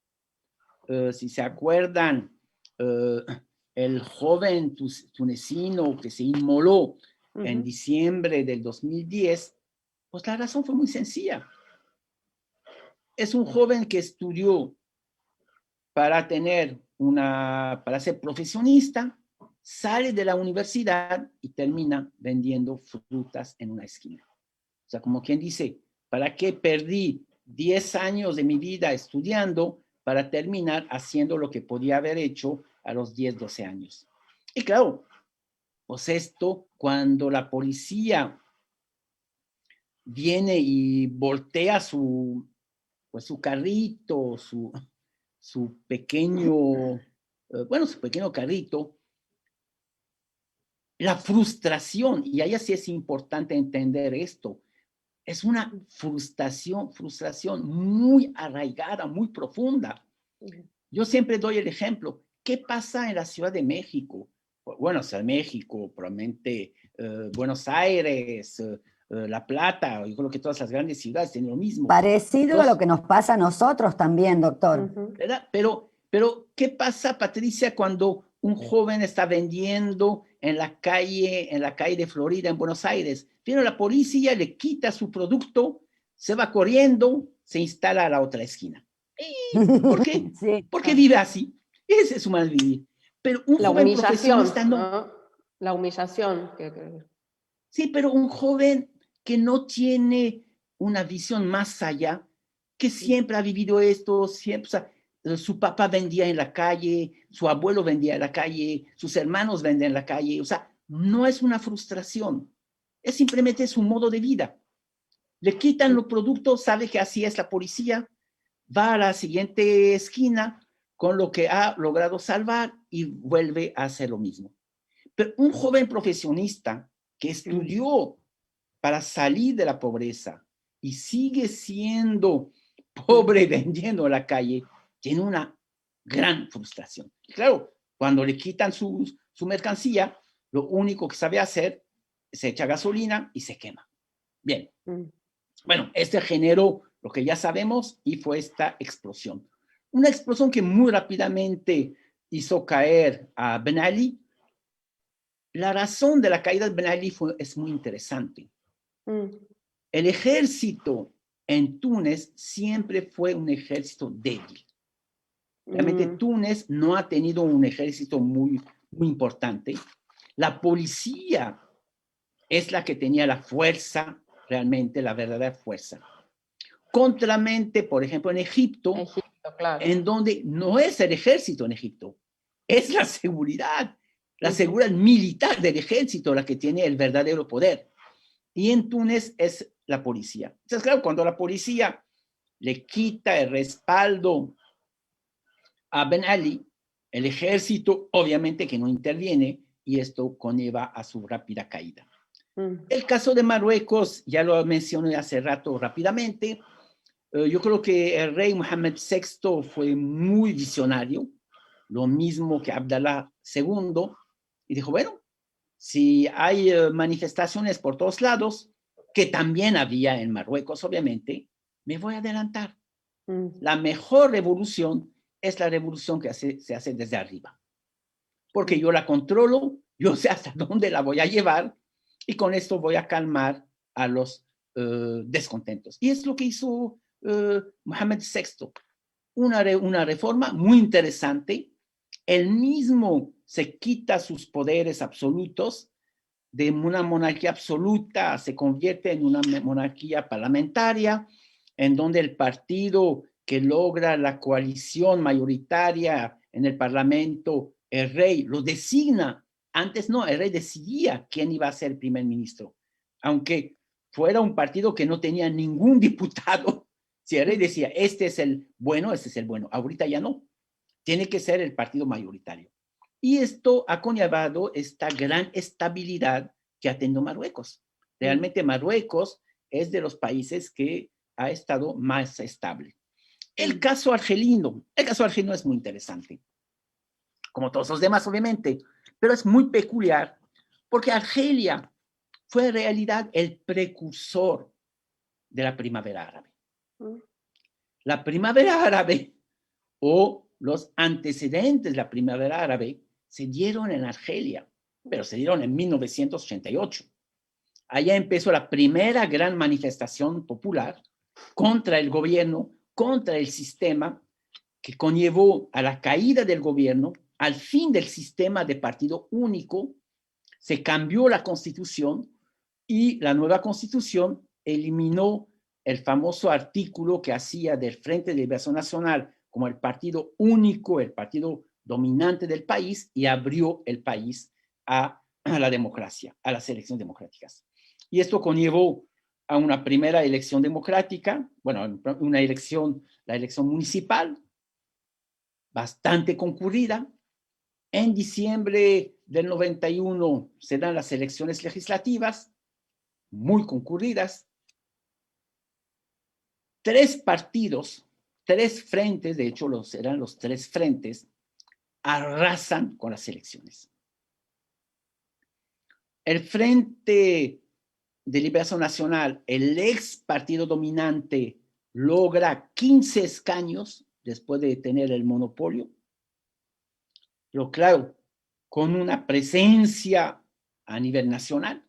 Si se acuerdan, el joven tunecino que se inmoló en diciembre del 2010, pues la razón fue muy sencilla. Es un joven que estudió para ser profesionista, sale de la universidad y termina vendiendo frutas en una esquina. O sea, como quien dice, ¿para qué perdí 10 años de mi vida estudiando para terminar haciendo lo que podía haber hecho a los 10, 12 años? Y claro, pues esto, cuando la policía viene y voltea su carrito, su pequeño carrito, la frustración, y allá sí es importante entender esto, es una frustración muy arraigada, muy profunda. Yo siempre doy el ejemplo. ¿Qué pasa en la Ciudad de México? Bueno, Ciudad de México, probablemente Buenos Aires, La Plata, yo creo que todas las grandes ciudades tienen lo mismo. Parecido a lo que nos pasa a nosotros también, doctor. ¿Verdad? Pero, ¿qué pasa, Patricia, cuando un joven está vendiendo en la calle de Florida, en Buenos Aires? Viene la policía, le quita su producto, se va corriendo, se instala a la otra esquina. ¿Por qué? Sí. Porque vive así. Ese es su mal vivir. Pero un joven profesionista no. La humillación. Sí, pero un joven que no tiene una visión más allá, que siempre ha vivido esto, siempre, o sea, su papá vendía en la calle, su abuelo vendía en la calle, sus hermanos venden en la calle, o sea, no es una frustración, es simplemente su modo de vida. Le quitan los productos, sabe que así es la policía, va a la siguiente esquina con lo que ha logrado salvar y vuelve a hacer lo mismo. Pero un joven profesionista que estudió para salir de la pobreza y sigue siendo pobre vendiendo en la calle, tiene una gran frustración. Claro, cuando le quitan su mercancía, lo único que sabe hacer es echar gasolina y se quema. Bien. Bueno, generó lo que ya sabemos y fue esta explosión. Una explosión que muy rápidamente hizo caer a Ben Ali. La razón de la caída de Ben Ali es muy interesante. El ejército en Túnez siempre fue un ejército débil. Realmente Túnez no ha tenido un ejército muy, muy importante. La policía es la que tenía la fuerza, realmente la verdadera fuerza. Contramente, por ejemplo, en Egipto, claro, en donde no es el ejército en Egipto, es la seguridad militar del ejército la que tiene el verdadero poder. Y en Túnez es la policía. Entonces, claro, cuando la policía le quita el respaldo a Ben Ali, el ejército obviamente que no interviene y esto conlleva a su rápida caída. El caso de Marruecos, ya lo mencioné hace rato rápidamente, yo creo que el rey Mohammed VI fue muy visionario, lo mismo que Abdalá II, y dijo, bueno, si hay manifestaciones por todos lados, que también había en Marruecos, obviamente, me voy a adelantar. La mejor revolución es la revolución que se hace desde arriba. Porque yo la controlo, yo sé hasta dónde la voy a llevar, y con esto voy a calmar a los descontentos. Y es lo que hizo Mohammed VI. Una reforma muy interesante. Él mismo se quita sus poderes absolutos, de una monarquía absoluta se convierte en una monarquía parlamentaria, en donde el partido que logra la coalición mayoritaria en el parlamento, el rey lo designa. Antes no, el rey decidía quién iba a ser primer ministro, aunque fuera un partido que no tenía ningún diputado. Si el rey decía, este es el bueno, ahorita ya no. Tiene que ser el partido mayoritario. Y esto ha conllevado esta gran estabilidad que ha tenido Marruecos. Realmente Marruecos es de los países que ha estado más estable. El caso argelino es muy interesante, como todos los demás, obviamente, pero es muy peculiar porque Argelia fue en realidad el precursor de la primavera árabe. La primavera árabe o los antecedentes de la primavera árabe se dieron en Argelia, pero se dieron en 1988. Allá empezó la primera gran manifestación popular contra el gobierno, contra el sistema, que conllevó a la caída del gobierno, al fin del sistema de partido único. Se cambió la constitución y la nueva constitución eliminó el famoso artículo que hacía del Frente de Liberación Nacional como el partido único, el partido dominante del país, y abrió el país a la democracia, a las elecciones democráticas. Y esto conllevó a una primera elección democrática, bueno, la elección municipal, bastante concurrida. En diciembre del 91 se dan las elecciones legislativas, muy concurridas. 3 partidos, 3 frentes, de hecho eran los 3 frentes, arrasan con las elecciones. El Frente de Liberación Nacional, el ex partido dominante, logra 15 escaños después de tener el monopolio. Pero claro, con una presencia a nivel nacional,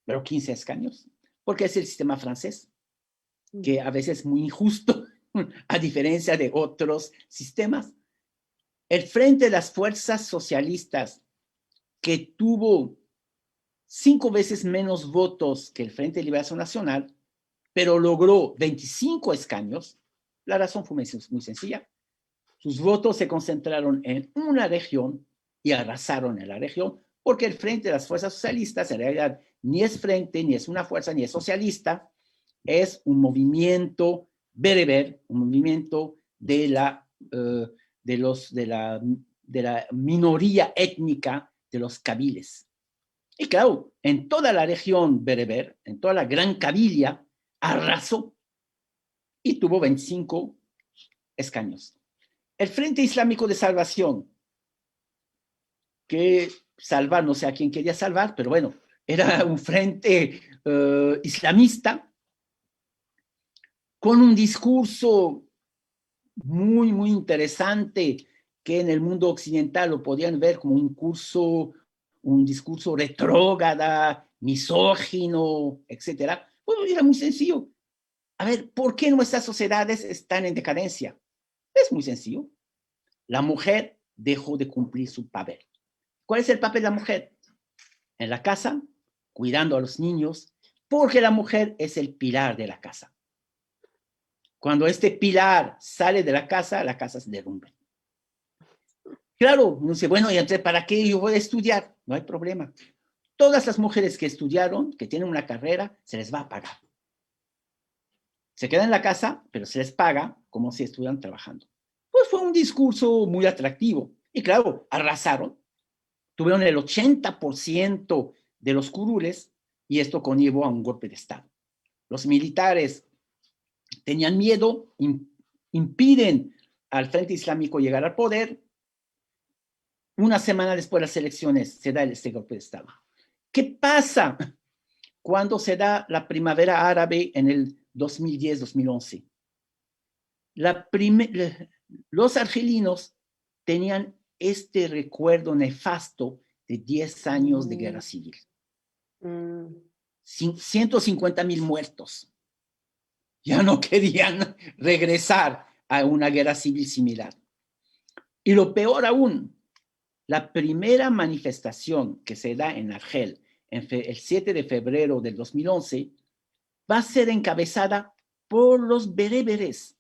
pero 15 escaños, porque es el sistema francés, que a veces es muy injusto, a diferencia de otros sistemas. El Frente de las Fuerzas Socialistas, que tuvo 5 veces menos votos que el Frente de Liberación Nacional, pero logró 25 escaños, la razón fue muy sencilla. Sus votos se concentraron en una región y arrasaron en la región, porque el Frente de las Fuerzas Socialistas en realidad ni es frente, ni es una fuerza, ni es socialista, es un movimiento bereber, un movimiento de la minoría étnica de los kabiles. Y claro, en toda la región bereber, en toda la gran Cabilia, arrasó y tuvo 25 escaños. El Frente Islámico de Salvación, que salvar, no sé a quién quería salvar, pero bueno, era un frente islamista con un discurso muy, muy interesante, que en el mundo occidental lo podían ver como un discurso retrógrada, misógino, etcétera. Bueno, era muy sencillo. A ver, ¿por qué nuestras sociedades están en decadencia? Es muy sencillo. La mujer dejó de cumplir su papel. ¿Cuál es el papel de la mujer? En la casa, cuidando a los niños, porque la mujer es el pilar de la casa. Cuando este pilar sale de la casa se derrumba. Claro, uno dice, bueno, ¿y entonces para qué yo voy a estudiar? No hay problema. Todas las mujeres que estudiaron, que tienen una carrera, se les va a pagar. Se quedan en la casa, pero se les paga como si estuvieran trabajando. Pues fue un discurso muy atractivo. Y claro, arrasaron. Tuvieron el 80% de los curules y esto conllevó a un golpe de Estado. Los militares tenían miedo, impiden al Frente Islámico llegar al poder. Una semana después de las elecciones se da este golpe de Estado. ¿Qué pasa cuando se da la primavera árabe en el 2010-2011? Los argelinos tenían este recuerdo nefasto de 10 años de guerra civil. 150,000 muertos. Ya no querían regresar a una guerra civil similar. Y lo peor aún, la primera manifestación que se da en Argel el 7 de febrero del 2011 va a ser encabezada por los bereberes,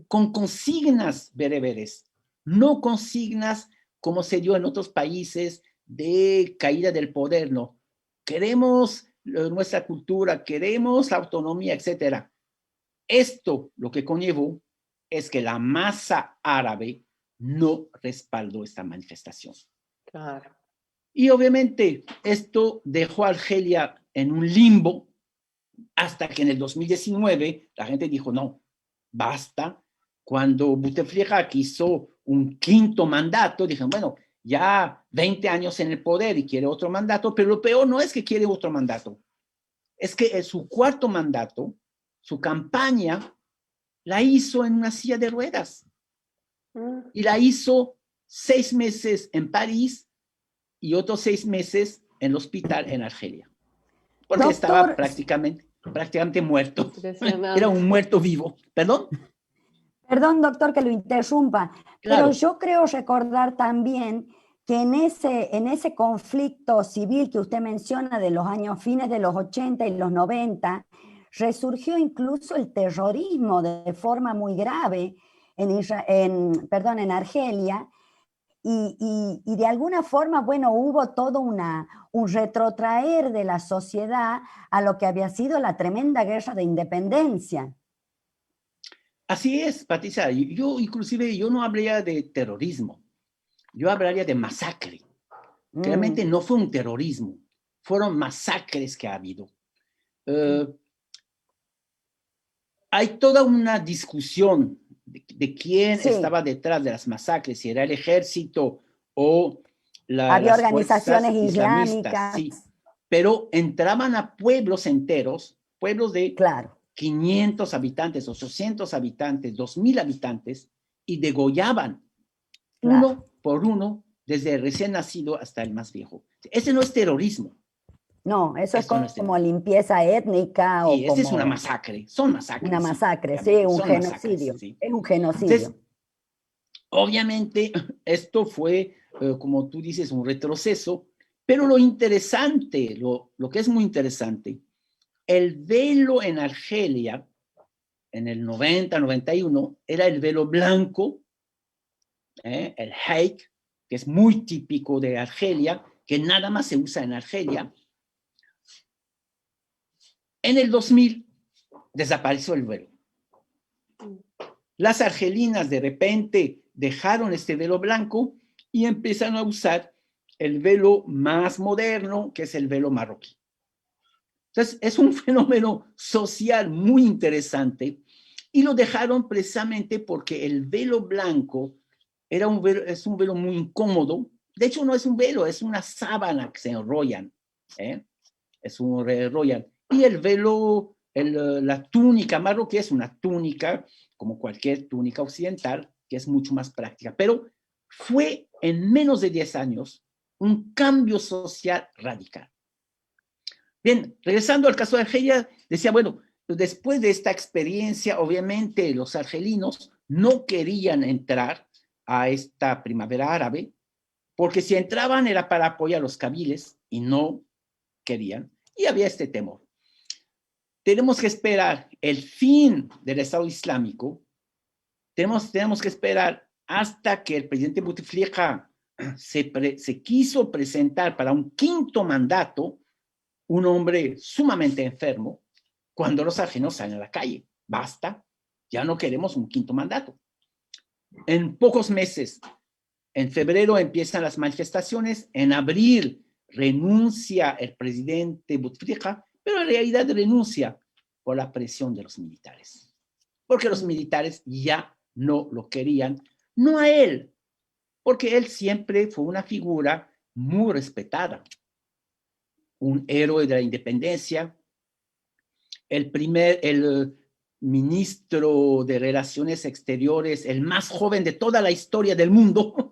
con consignas bereberes, no consignas como se dio en otros países de caída del poder, no. Queremos nuestra cultura, queremos la autonomía, etc. Esto lo que conllevó es que la masa árabe no respaldó esta manifestación. Claro. Y obviamente esto dejó a Argelia en un limbo hasta que en el 2019 la gente dijo, no, basta. Cuando Bouteflika quiso un quinto mandato, dijeron, bueno, ya 20 años en el poder y quiere otro mandato, pero lo peor no es que quiere otro mandato, es que en su cuarto mandato, su campaña la hizo en una silla de ruedas. Y la hizo 6 meses en París y otros 6 meses en el hospital en Argelia. Porque Doctor, estaba prácticamente muerto. Era un muerto vivo. ¿Perdón? Perdón, doctor, que lo interrumpa, Claro. pero yo creo recordar también que en ese conflicto civil que usted menciona de los años fines de los 80 y los 90, resurgió incluso el terrorismo de forma muy grave en Argelia, y de alguna forma, bueno, hubo todo un retrotraer de la sociedad a lo que había sido la tremenda guerra de independencia. Así es, Patricia. Yo no hablaría de terrorismo. Yo hablaría de masacre. Realmente no fue un terrorismo. Fueron masacres que ha habido. Hay toda una discusión de quién estaba detrás de las masacres, si era el ejército o había las organizaciones fuerzas islámicas. Sí, pero entraban a pueblos enteros, pueblos de 500 habitantes, 800 habitantes, 2000 habitantes, y degollaban uno por uno, desde el recién nacido hasta el más viejo. Ese no es terrorismo. No, eso es como limpieza étnica. Sí, esa es una masacre, son masacres. Una masacre, sí, un genocidio. Masacres, sí. Es un genocidio. Entonces, obviamente, esto fue, como tú dices, un retroceso, pero lo interesante, lo que es muy interesante, el velo en Argelia, en el 90, 91, era el velo blanco, el hajj, que es muy típico de Argelia, que nada más se usa en Argelia. En el 2000 desapareció el velo. Las argelinas de repente dejaron este velo blanco y empezaron a usar el velo más moderno, que es el velo marroquí. Entonces, es un fenómeno social muy interesante y lo dejaron precisamente porque el velo blanco es un velo muy incómodo. De hecho, no es un velo, es una sábana que se enrollan. Es un enrollan. Y el velo, la túnica marroquí es una túnica, como cualquier túnica occidental, que es mucho más práctica. Pero fue en menos de 10 años un cambio social radical. Bien, regresando al caso de Argelia, decía, bueno, después de esta experiencia, obviamente los argelinos no querían entrar a esta primavera árabe, porque si entraban era para apoyar a los kabiles y no querían, y había este temor. Tenemos que esperar el fin del Estado Islámico, tenemos que esperar hasta que el presidente Bouteflika se quiso presentar para un quinto mandato, un hombre sumamente enfermo, cuando los argelinos salen a la calle. Basta, ya no queremos un quinto mandato. En pocos meses, en febrero empiezan las manifestaciones, en abril renuncia el presidente Bouteflika, pero en realidad renuncia por la presión de los militares, porque los militares ya no lo querían, no a él, porque él siempre fue una figura muy respetada, un héroe de la independencia, el ministro de Relaciones Exteriores, el más joven de toda la historia del mundo,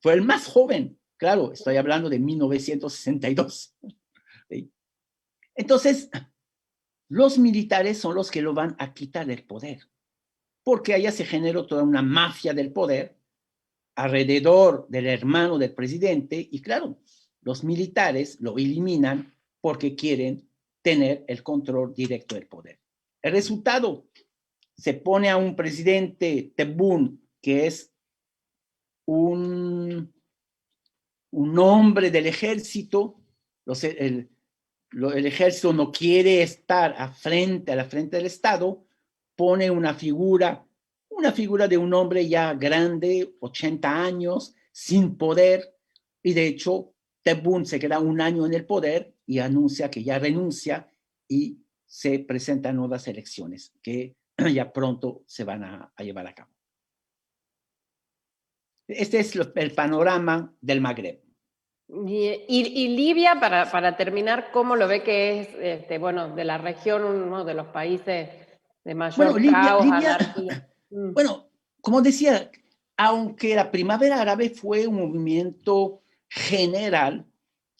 fue el más joven, claro, estoy hablando de 1962. ¿Sí? Entonces, los militares son los que lo van a quitar del poder, porque allá se generó toda una mafia del poder alrededor del hermano del presidente, y claro, los militares lo eliminan porque quieren tener el control directo del poder. El resultado, se pone a un presidente Tebboune, que es un hombre del ejército. El ejército no quiere estar a la frente del Estado, pone una una figura de un hombre ya grande, 80 años, sin poder, y de hecho Tebboune se queda un año en el poder y anuncia que ya renuncia y se presentan nuevas elecciones que ya pronto se van a llevar a cabo. Este es el panorama del Magreb. Y Libia, para terminar, ¿cómo lo ve que es, bueno, de la región, uno de los países de mayor caos, anarquía? Bueno, como decía, aunque la primavera árabe fue un movimiento general,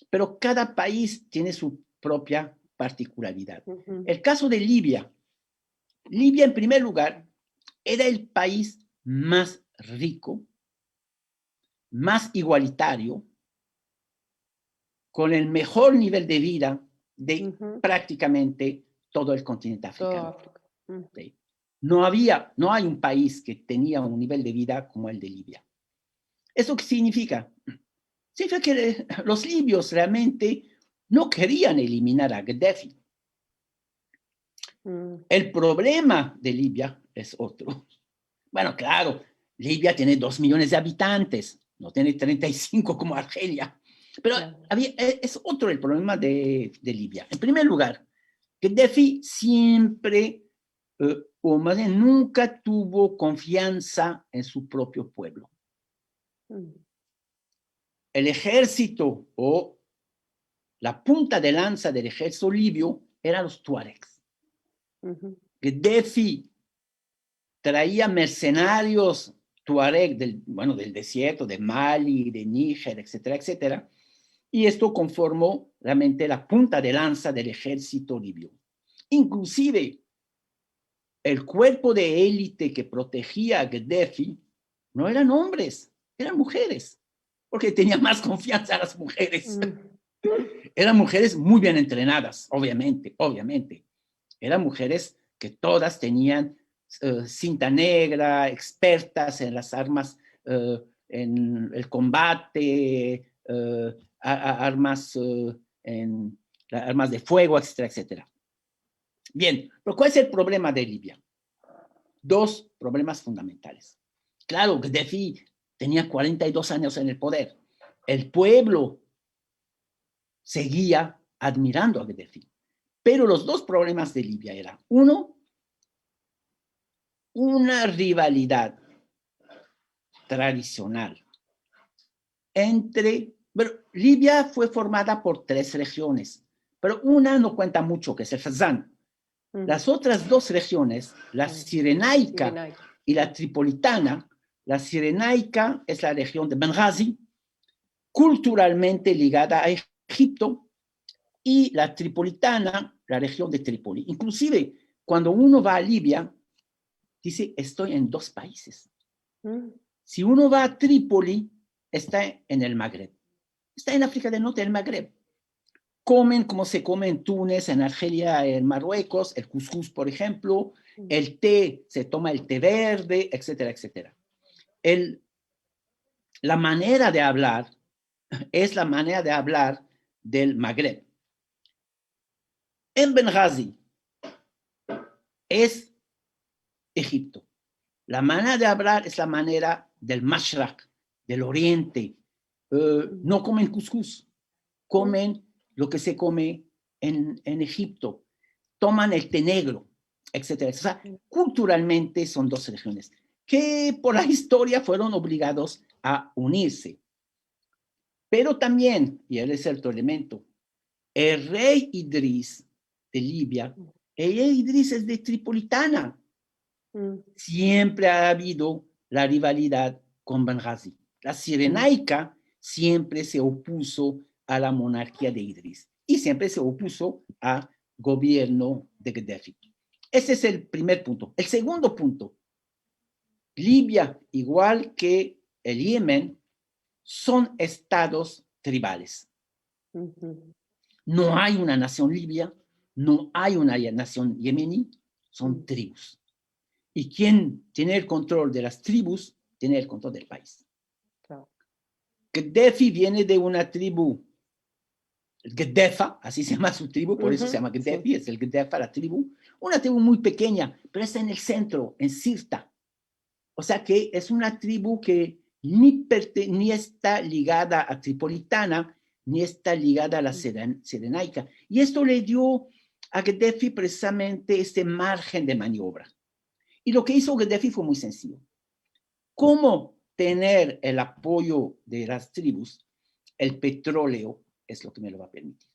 pero cada país tiene su propia particularidad. El caso de Libia. Libia, en primer lugar, era el país más rico, más igualitario, con el mejor nivel de vida de prácticamente todo el continente africano. ¿Sí? No hay un país que tenía un nivel de vida como el de Libia. ¿Eso qué significa? Significa que los libios realmente no querían eliminar a Gaddafi. El problema de Libia es otro. Bueno, claro, Libia tiene 2 millones de habitantes, no tiene 35 como Argelia. Pero es otro el problema de Libia. En primer lugar, Gaddafi siempre, o más bien nunca tuvo confianza en su propio pueblo. El ejército o la punta de lanza del ejército libio eran los tuaregs. Gaddafi traía mercenarios tuareg del desierto, de Mali, de Níger, etcétera, etcétera, y esto conformó realmente la punta de lanza del ejército libio. Inclusive, el cuerpo de élite que protegía a Gaddafi no eran hombres, eran mujeres, porque tenía más confianza a las mujeres. Eran mujeres muy bien entrenadas, obviamente. Eran mujeres que todas tenían cinta negra, expertas en las armas, en el combate, armas de fuego, etcétera, etcétera. Bien, pero ¿cuál es el problema de Libia? 2 problemas fundamentales. Claro, Gaddafi tenía 42 años en el poder. El pueblo seguía admirando a Gaddafi. Pero los 2 problemas de Libia eran, uno, una rivalidad tradicional Libia fue formada por 3 regiones, pero una no cuenta mucho, que es el Fezzan. Las otras 2 regiones, la Cirenaica y la Tripolitana, la Cirenaica es la región de Benghazi, culturalmente ligada a Egipto, y la Tripolitana, la región de Trípoli. Inclusive, cuando uno va a Libia, dice, estoy en 2 países. Si uno va a Trípoli, está en el Magreb. Está en África del Norte, el Magreb. Comen como se come en Túnez, en Argelia, en Marruecos, el cuscús, por ejemplo, el té, se toma el té verde, etcétera, etcétera. La manera de hablar es la manera de hablar del Magreb. En Benghazi es Egipto. La manera de hablar es la manera del Mashraq, del Oriente. No comen cuscús, comen lo que se come en Egipto. Toman el té negro, etcétera. O sea, culturalmente son 2 regiones que por la historia fueron obligados a unirse. Pero también, y él es cierto elemento, el rey Idris de Libia, el rey Idris es de Tripolitana. Siempre ha habido la rivalidad con Benghazi. La Cirenaica siempre se opuso a la monarquía de Idris y siempre se opuso al gobierno de Gaddafi. Ese es el primer punto. El segundo punto, Libia, igual que el Yemen, son estados tribales. No hay una nación libia, no hay una nación yemení, son tribus. Y quien tiene el control de las tribus, tiene el control del país. Claro. Gaddafi viene de una tribu, Gaddafa, así se llama su tribu, por eso se llama Gaddafi, es el Gaddafa, la tribu. Una tribu muy pequeña, pero está en el centro, en Sirta. O sea que es una tribu que ni está ligada a Tripolitana, ni está ligada a la Cirenaica. Y esto le dio a Gaddafi precisamente este margen de maniobra. Y lo que hizo Gaddafi fue muy sencillo. ¿Cómo tener el apoyo de las tribus? El petróleo es lo que me lo va a permitir.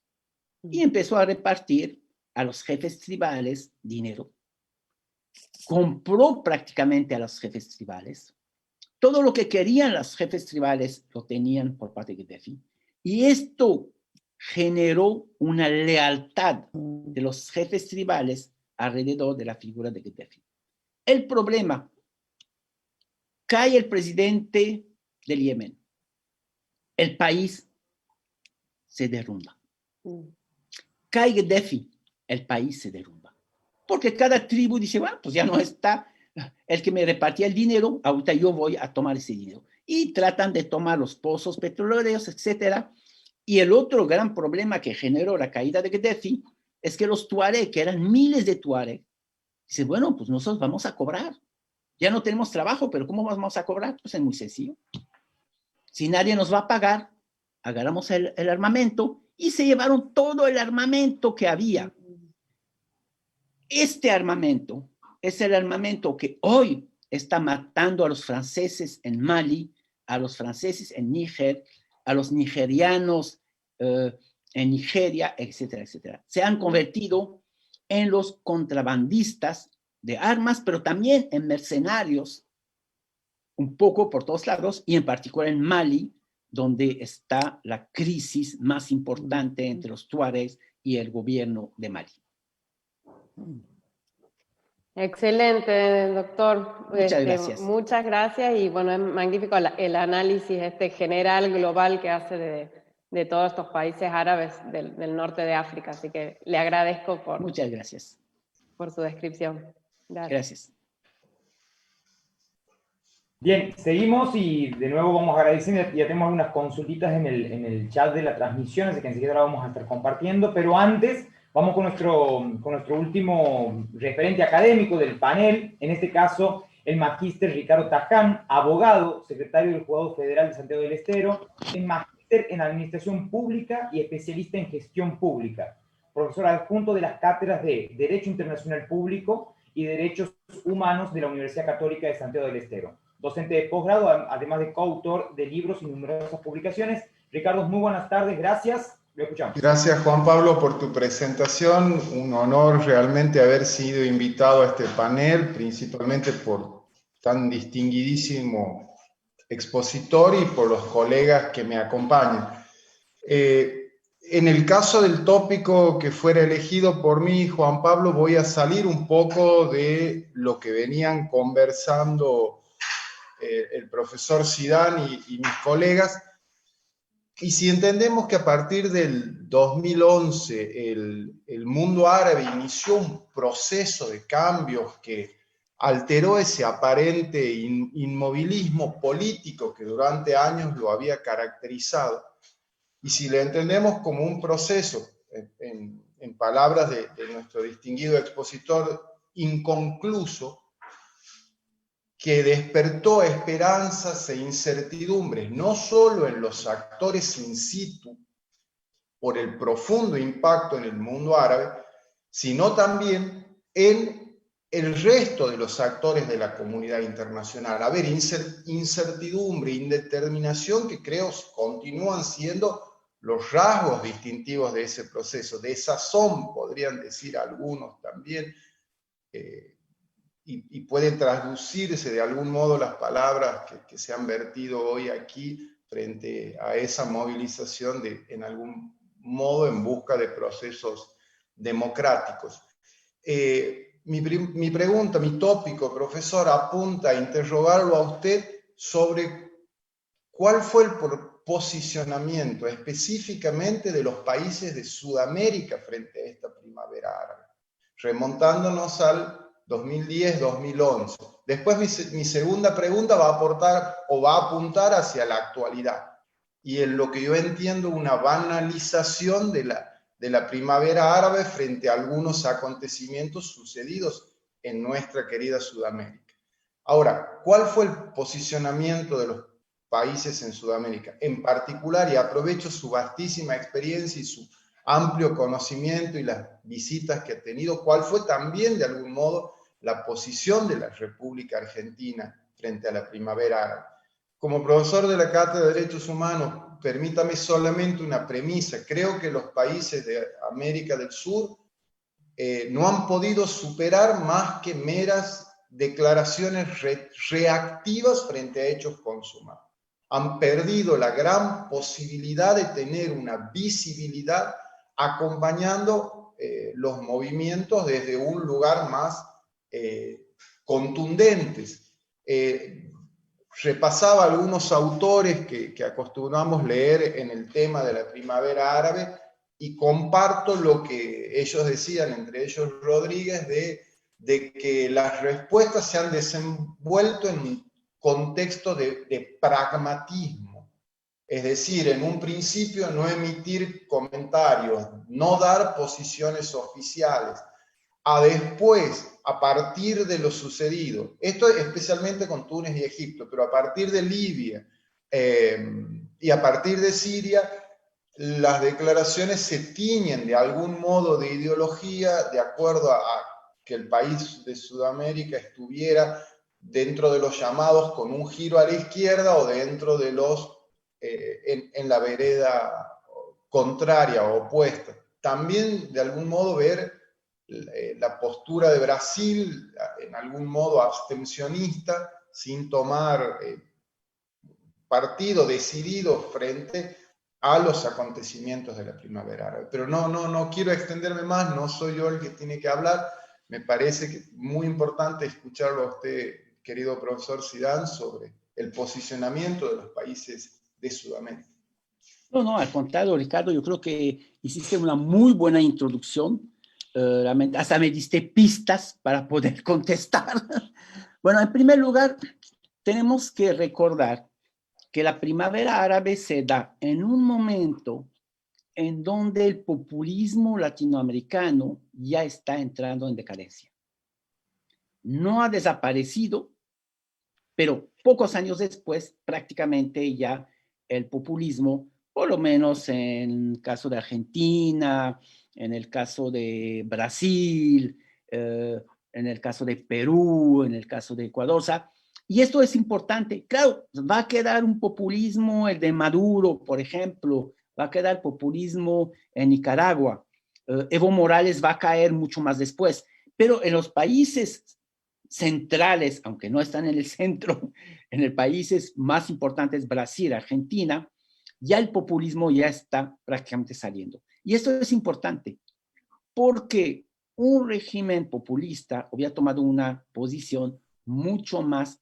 Y empezó a repartir a los jefes tribales dinero. Compró prácticamente a los jefes tribales. Todo lo que querían los jefes tribales lo tenían por parte de Gaddafi. Y esto generó una lealtad de los jefes tribales alrededor de la figura de Gaddafi. El problema, cae el presidente del Yemen. El país se derrumba. Cae Gaddafi, el país se derrumba. Porque cada tribu dice, bueno, pues ya no está el que me repartía el dinero, ahorita yo voy a tomar ese dinero. Y tratan de tomar los pozos petroleros, etc. Y el otro gran problema que generó la caída de Gaddafi es que los tuareg, que eran miles de tuareg, dicen, bueno, pues nosotros vamos a cobrar. Ya no tenemos trabajo, pero ¿cómo vamos a cobrar? Pues es muy sencillo. Si nadie nos va a pagar, agarramos el armamento y se llevaron todo el armamento que había. Este armamento es el armamento que hoy está matando a los franceses en Mali, a los franceses en Níger, a los nigerianos en Nigeria, etcétera, etcétera. Se han convertido en los contrabandistas de armas, pero también en mercenarios, un poco por todos lados, y en particular en Mali, donde está la crisis más importante entre los tuaregs y el gobierno de Mali. Excelente, doctor. Muchas gracias. Muchas gracias y bueno, es magnífico el análisis general, global que hace de todos estos países árabes del norte de África, así que le agradezco Muchas gracias. Por su descripción. Gracias. Bien, seguimos y de nuevo vamos agradeciendo, ya tenemos algunas consultitas en el chat de la transmisión, así que enseguida la vamos a estar compartiendo, pero antes vamos con nuestro último referente académico del panel, en este caso el magíster Ricardo Taján, abogado, secretario del Juzgado Federal de Santiago del Estero, es magíster en Administración Pública y especialista en Gestión Pública, profesor adjunto de las cátedras de Derecho Internacional Público y Derechos Humanos de la Universidad Católica de Santiago del Estero. Docente de posgrado, además de coautor de libros y numerosas publicaciones. Ricardo, muy buenas tardes, gracias. Lo escuchamos. Gracias, Juan Pablo, por tu presentación. Un honor realmente haber sido invitado a este panel, principalmente por tan distinguidísimo expositor y por los colegas que me acompañan. En el caso del tópico que fuera elegido por mí, Juan Pablo, voy a salir un poco de lo que venían conversando el profesor Zidane y mis colegas. Y si entendemos que a partir del 2011 el mundo árabe inició un proceso de cambios que alteró ese aparente inmovilismo político que durante años lo había caracterizado, y si le entendemos como un proceso, en palabras de nuestro distinguido expositor, inconcluso, que despertó esperanzas e incertidumbres, no solo en los actores in situ, por el profundo impacto en el mundo árabe, sino también en el resto de los actores de la comunidad internacional. A ver, incertidumbre, indeterminación, que creo continúan siendo los rasgos distintivos de ese proceso, desazón, podrían decir algunos también, y pueden traducirse de algún modo las palabras que se han vertido hoy aquí frente a esa movilización en algún modo en busca de procesos democráticos. Mi pregunta, mi tópico, profesor, apunta a interrogarlo a usted sobre cuál fue el posicionamiento específicamente de los países de Sudamérica frente a esta primavera árabe, remontándonos al 2010-2011. Después mi segunda pregunta va a apuntar hacia la actualidad y en lo que yo entiendo una banalización de la primavera árabe frente a algunos acontecimientos sucedidos en nuestra querida Sudamérica. Ahora, ¿cuál fue el posicionamiento de los países en Sudamérica? En particular, y aprovecho su vastísima experiencia y su amplio conocimiento y las visitas que ha tenido, ¿cuál fue también de algún modo la posición de la República Argentina frente a la primavera árabe? Como profesor de la Cátedra de Derechos Humanos, permítame solamente una premisa. Creo que los países de América del Sur no han podido superar más que meras declaraciones reactivas frente a hechos consumados. Han perdido la gran posibilidad de tener una visibilidad acompañando los movimientos desde un lugar más contundentes. Repasaba algunos autores que acostumbramos leer en el tema de la primavera árabe y comparto lo que ellos decían, entre ellos Rodríguez, de que las respuestas se han desenvuelto en un contexto de pragmatismo. Es decir, en un principio no emitir comentarios, no dar posiciones oficiales, a después, a partir de lo sucedido, esto especialmente con Túnez y Egipto, pero a partir de Libia y a partir de Siria, las declaraciones se tiñen de algún modo de ideología de acuerdo a que el país de Sudamérica estuviera dentro de los llamados con un giro a la izquierda o dentro de los en la vereda contraria o opuesta. También de algún modo ver la postura de Brasil en algún modo abstencionista sin tomar partido decidido frente a los acontecimientos de la primavera árabe. Pero no quiero extenderme más, no soy yo el que tiene que hablar. Me parece que es muy importante escucharlo a usted, querido profesor Zidane, sobre el posicionamiento de los países de Sudamérica. No, al contrario, Ricardo, yo creo que hiciste una muy buena introducción. Hasta me diste pistas para poder contestar. Bueno, en primer lugar, tenemos que recordar que la primavera árabe se da en un momento en donde el populismo latinoamericano ya está entrando en decadencia. No ha desaparecido, pero pocos años después, prácticamente ya el populismo, por lo menos en el caso de Argentina, en el caso de Brasil, en el caso de Perú, en el caso de Ecuador, o sea, y esto es importante. Claro, va a quedar un populismo, el de Maduro, por ejemplo, va a quedar populismo en Nicaragua. Evo Morales va a caer mucho más después, pero en los países centrales, aunque no están en el centro, en los países más importantes, Brasil, Argentina, ya el populismo ya está prácticamente saliendo. Y esto es importante, porque un régimen populista había tomado una posición mucho más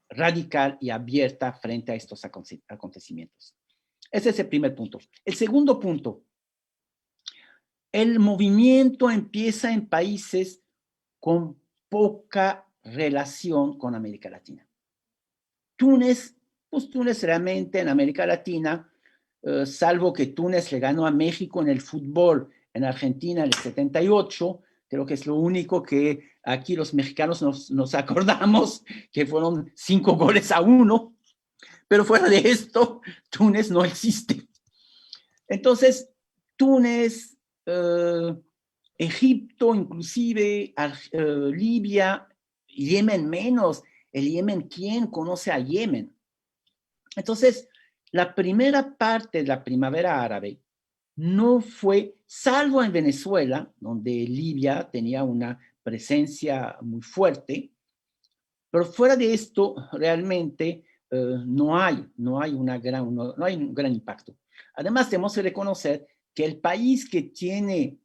radical y abierta frente a estos acontecimientos. Ese es el primer punto. El segundo punto, el movimiento empieza en países con poca relación con América Latina. Túnez, pues Túnez realmente en América Latina, salvo que Túnez le ganó a México en el fútbol, en Argentina en el 78, creo que es lo único que aquí los mexicanos nos acordamos, que fueron 5-1, pero fuera de esto, Túnez no existe. Entonces, Túnez, Egipto, inclusive Libia, Yemen menos. El Yemen, ¿quién conoce a Yemen? Entonces, la primera parte de la primavera árabe no fue, salvo en Venezuela, donde Libia tenía una presencia muy fuerte, pero fuera de esto, realmente no hay un gran impacto. Además, tenemos que reconocer que el país que tiene,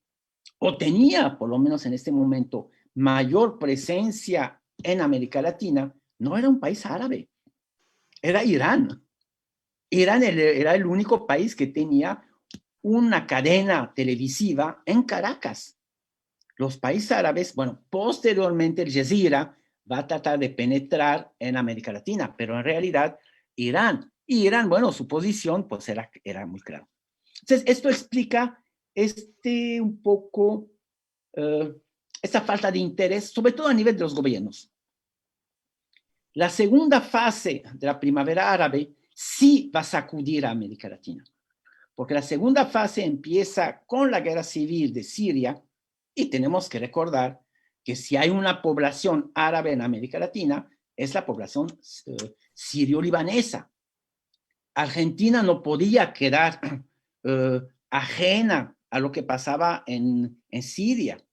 o tenía, por lo menos en este momento, mayor presencia en América Latina, no era un país árabe, era Irán. Irán era el único país que tenía una cadena televisiva en Caracas. Los países árabes, bueno, posteriormente el Jazeera va a tratar de penetrar en América Latina, pero en realidad Irán, bueno, su posición pues era muy clara. Entonces, esto explica un poco esta falta de interés, sobre todo a nivel de los gobiernos. La segunda fase de la primavera árabe sí va a sacudir a América Latina, porque la segunda fase empieza con la guerra civil de Siria, y tenemos que recordar que si hay una población árabe en América Latina, es la población sirio-libanesa. Argentina no podía quedar ajena a lo que pasaba en Siria.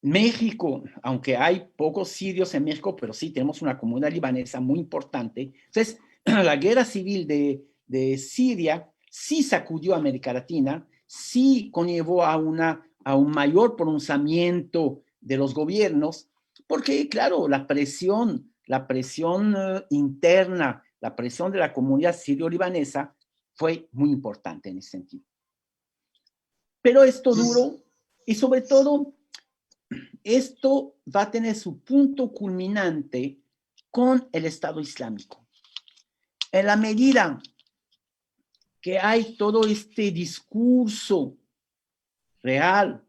México, aunque hay pocos sirios en México, pero sí tenemos una comunidad libanesa muy importante. Entonces, la guerra civil de Siria sí sacudió a América Latina, sí conllevó a un mayor pronunciamiento de los gobiernos, porque, claro, la presión interna, la presión de la comunidad sirio-libanesa fue muy importante en ese sentido. Pero esto duró, y sobre todo, esto va a tener su punto culminante con el Estado Islámico. En la medida que hay todo este discurso real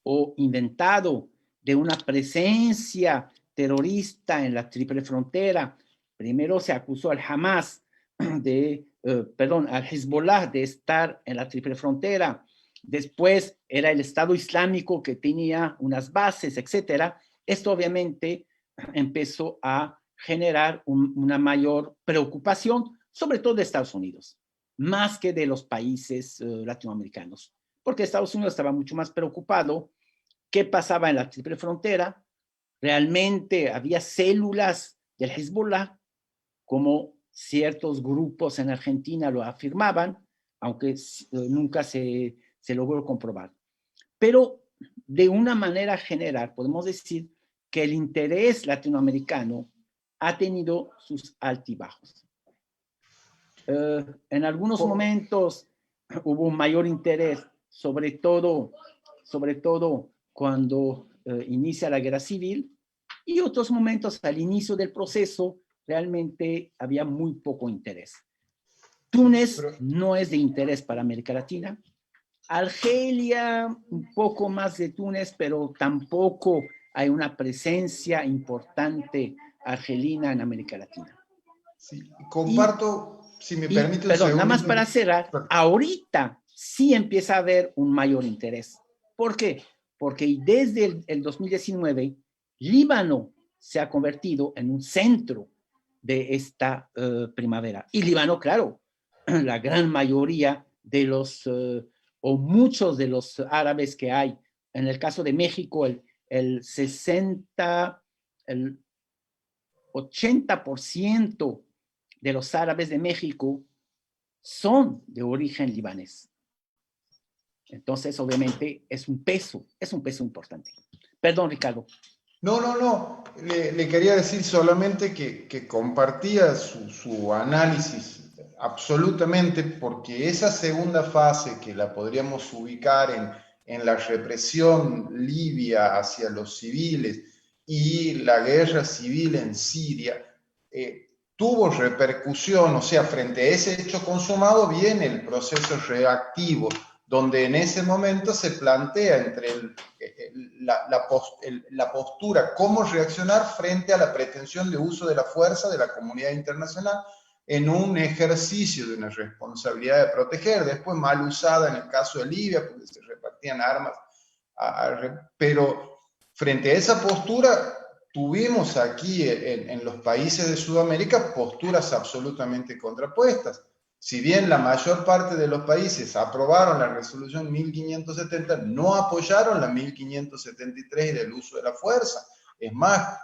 o inventado de una presencia terrorista en la Triple Frontera, primero se acusó al Hamas al Hezbollah de estar en la Triple Frontera, después era el Estado Islámico que tenía unas bases, etcétera. Esto obviamente empezó a generar una mayor preocupación, sobre todo de Estados Unidos, más que de los países latinoamericanos, porque Estados Unidos estaba mucho más preocupado qué pasaba en la Triple Frontera. Realmente había células del Hezbollah, como ciertos grupos en Argentina lo afirmaban, aunque nunca se logró comprobar. Pero de una manera general podemos decir que el interés latinoamericano ha tenido sus altibajos. En algunos momentos hubo un mayor interés, sobre todo cuando inicia la guerra civil, y otros momentos al inicio del proceso realmente había muy poco interés. Túnez no es de interés para América Latina. Argelia, un poco más de Túnez, pero tampoco hay una presencia importante argelina en América Latina. Sí, comparto, si me permite un segundo. Nada más para cerrar, ahorita sí empieza a haber un mayor interés. ¿Por qué? Porque desde el 2019, Líbano se ha convertido en un centro de esta primavera. Y Líbano, claro, la gran mayoría de los, o muchos de los árabes que hay, en el caso de México, el 80% de los árabes de México son de origen libanés. Entonces, obviamente, es un peso importante. Perdón, Ricardo. No. Le quería decir solamente que compartía su análisis absolutamente, porque esa segunda fase que la podríamos ubicar en la represión libia hacia los civiles y la guerra civil en Siria, tuvo repercusión, o sea, frente a ese hecho consumado viene el proceso reactivo, donde en ese momento se plantea entre la postura, cómo reaccionar frente a la pretensión de uso de la fuerza de la comunidad internacional en un ejercicio de una responsabilidad de proteger, después mal usada en el caso de Libia, porque se repartían armas, pero frente a esa postura tuvimos aquí en los países de Sudamérica posturas absolutamente contrapuestas. Si bien la mayor parte de los países aprobaron la resolución 1570, no apoyaron la 1573 del uso de la fuerza. Es más,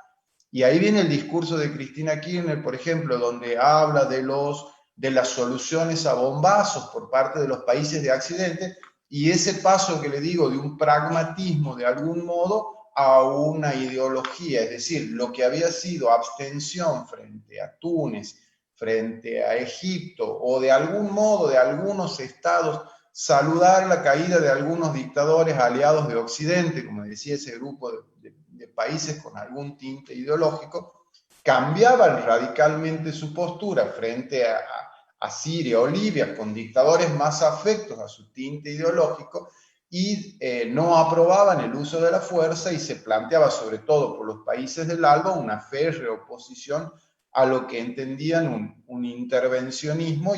y ahí viene el discurso de Cristina Kirchner, por ejemplo, donde habla de las soluciones a bombazos por parte de los países de Occidente, y ese paso que le digo de un pragmatismo de algún modo a una ideología, es decir, lo que había sido abstención frente a Túnez, frente a Egipto, o de algún modo de algunos estados, saludar la caída de algunos dictadores aliados de Occidente, como decía ese grupo de países con algún tinte ideológico, cambiaban radicalmente su postura frente a Siria o Libia, con dictadores más afectos a su tinte ideológico, y no aprobaban el uso de la fuerza, y se planteaba sobre todo por los países del ALBA una férrea oposición a lo que entendían un intervencionismo,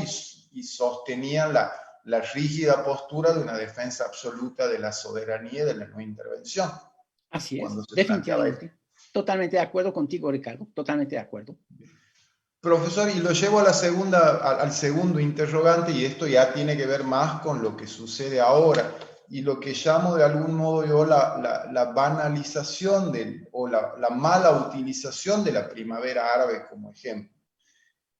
y sostenían la rígida postura de una defensa absoluta de la soberanía y de la no intervención. Así es, Cuando se definitivamente. Totalmente de acuerdo contigo, Ricardo, totalmente de acuerdo. Profesor, y lo llevo a al segundo interrogante, y esto ya tiene que ver más con lo que sucede ahora, y lo que llamo de algún modo yo la banalización o la mala utilización de la primavera árabe como ejemplo.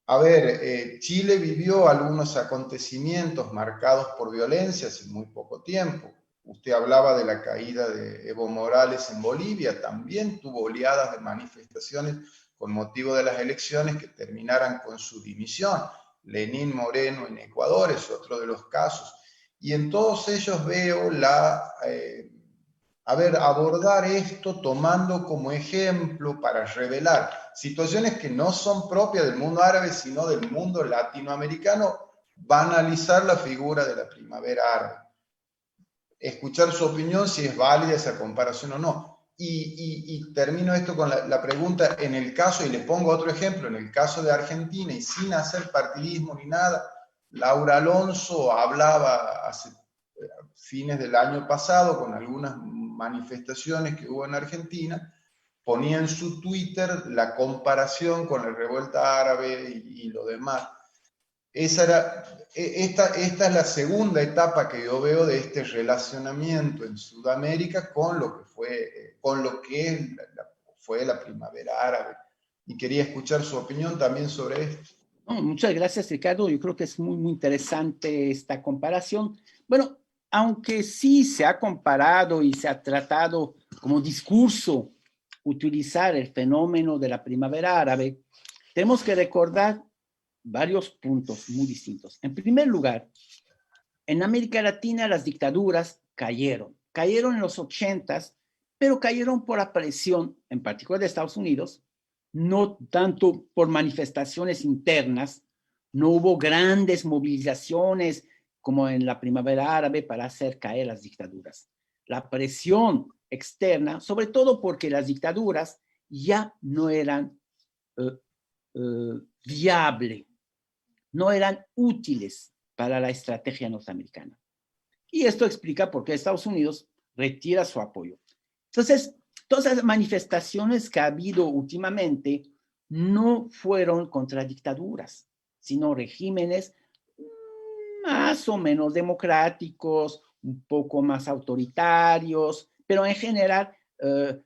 A ver, Chile vivió algunos acontecimientos marcados por violencia hace muy poco tiempo. Usted hablaba de la caída de Evo Morales en Bolivia, también tuvo oleadas de manifestaciones con motivo de las elecciones que terminaran con su dimisión. Lenín Moreno en Ecuador es otro de los casos. Y en todos ellos veo abordar esto tomando como ejemplo para revelar situaciones que no son propias del mundo árabe, sino del mundo latinoamericano, banalizar la figura de la primavera árabe. Escuchar su opinión, si es válida esa comparación o no. Y termino esto con la pregunta, en el caso, y le pongo otro ejemplo, en el caso de Argentina, y sin hacer partidismo ni nada, Laura Alonso hablaba hace fines del año pasado con algunas manifestaciones que hubo en Argentina, ponía en su Twitter la comparación con la revuelta árabe y lo demás. Esta es la segunda etapa que yo veo de este relacionamiento en Sudamérica con lo que fue la primavera árabe. Y quería escuchar su opinión también sobre esto. Muchas gracias, Ricardo. Yo creo que es muy, muy interesante esta comparación. Bueno, aunque sí se ha comparado y se ha tratado como discurso utilizar el fenómeno de la primavera árabe, tenemos que recordar varios puntos muy distintos. En primer lugar, en América Latina las dictaduras cayeron en los 80s, pero cayeron por la presión, en particular de Estados Unidos, no tanto por manifestaciones internas. No hubo grandes movilizaciones como en la primavera árabe para hacer caer las dictaduras. La presión externa, sobre todo porque las dictaduras ya no eran viables, no eran útiles para la estrategia norteamericana. Y esto explica por qué Estados Unidos retira su apoyo. Entonces, todas las manifestaciones que ha habido últimamente no fueron contra dictaduras, sino regímenes más o menos democráticos, un poco más autoritarios, pero en general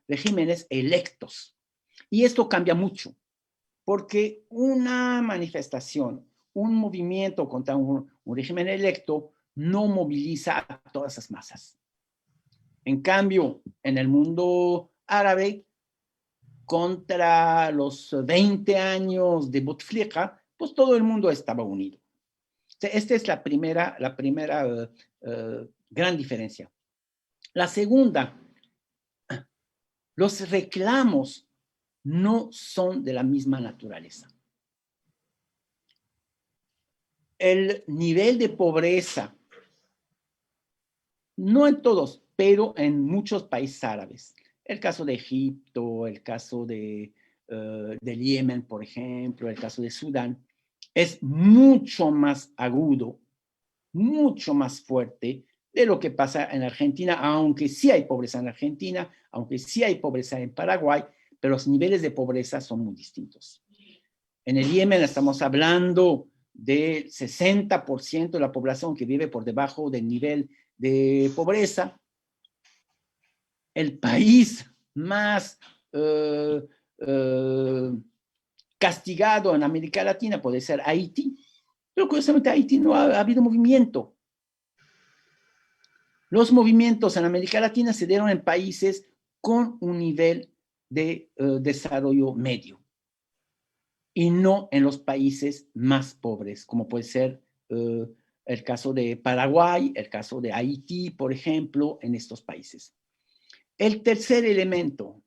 regímenes electos. Y esto cambia mucho, porque una manifestación, un movimiento contra un régimen electo no moviliza a todas las masas. En cambio, en el mundo árabe, contra los 20 años de Bouteflika, pues todo el mundo estaba unido. Esta es la primera gran diferencia. La segunda, los reclamos no son de la misma naturaleza. El nivel de pobreza, no en todos, pero en muchos países árabes, el caso de Egipto, el caso del Yemen, por ejemplo, el caso de Sudán, es mucho más agudo, mucho más fuerte de lo que pasa en Argentina, aunque sí hay pobreza en Argentina, aunque sí hay pobreza en Paraguay, pero los niveles de pobreza son muy distintos. En el Yemen estamos hablando del 60% de la población que vive por debajo del nivel de pobreza. El país más castigado en América Latina puede ser Haití, pero curiosamente Haití no ha habido movimiento. Los movimientos en América Latina se dieron en países con un nivel de desarrollo medio y no en los países más pobres, como puede ser el caso de Paraguay, el caso de Haití, por ejemplo, en estos países. El tercer elemento,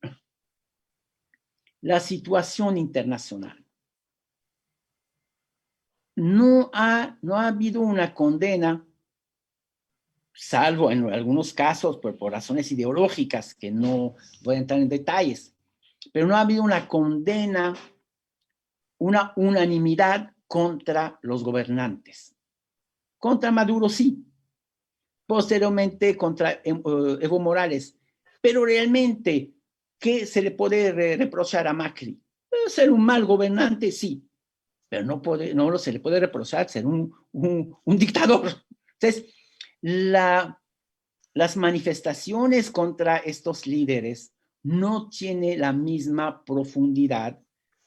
la situación internacional. No ha habido una condena salvo en algunos casos por razones ideológicas que no voy a entrar en detalles, pero no ha habido una condena, una unanimidad contra los gobernantes. Contra Maduro sí, posteriormente contra Evo Morales, pero realmente, ¿qué se le puede reprochar a Macri? Ser un mal gobernante, sí, pero no se le puede reprochar ser un dictador. Entonces, las manifestaciones contra estos líderes no tienen la misma profundidad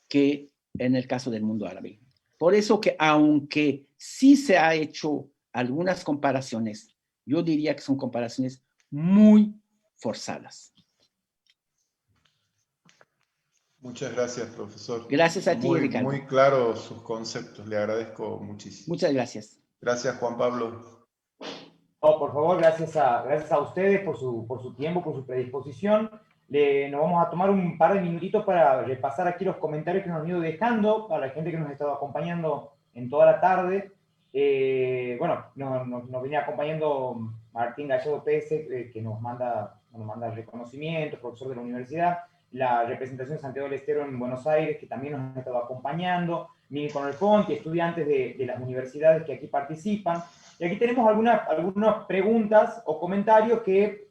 que en el caso del mundo árabe. Por eso que aunque sí se ha hecho algunas comparaciones, yo diría que son comparaciones muy forzadas. Muchas gracias, profesor. Gracias a ti, Ricardo. Muy claros sus conceptos, le agradezco muchísimo. Muchas gracias. Gracias, Juan Pablo. No, por favor, gracias a ustedes por su tiempo, por su predisposición. Nos vamos a tomar un par de minutitos para repasar aquí los comentarios que nos han ido dejando, para la gente que nos ha estado acompañando en toda la tarde. Bueno, nos venía acompañando Martín Gallego Pese, que nos manda reconocimientos, profesor de la universidad, la representación de Santiago del Estero en Buenos Aires, que también nos ha estado acompañando, Miguel Conalfonte, estudiantes de las universidades que aquí participan. Y aquí tenemos algunas preguntas o comentarios que,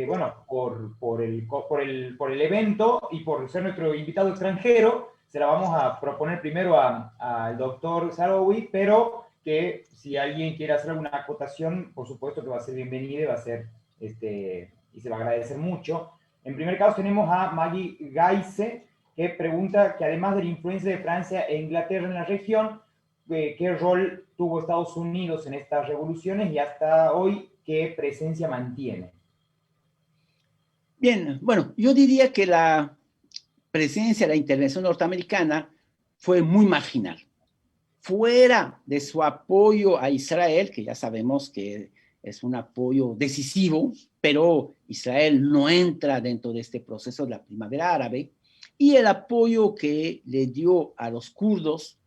bueno, por el evento y por ser nuestro invitado extranjero, se la vamos a proponer primero al doctor Saroui, pero que si alguien quiere hacer alguna acotación, por supuesto que va a ser bienvenida y va a ser, y se va a agradecer mucho. En primer caso tenemos a Maggie Gaise, que pregunta que además de la influencia de Francia e Inglaterra en la región, ¿qué rol tuvo Estados Unidos en estas revoluciones y hasta hoy qué presencia mantiene? Bien, bueno, yo diría que la presencia, la intervención norteamericana fue muy marginal. Fuera de su apoyo a Israel, que ya sabemos que es un apoyo decisivo, pero Israel no entra dentro de este proceso de la primavera árabe, y el apoyo que le dio a los kurdos,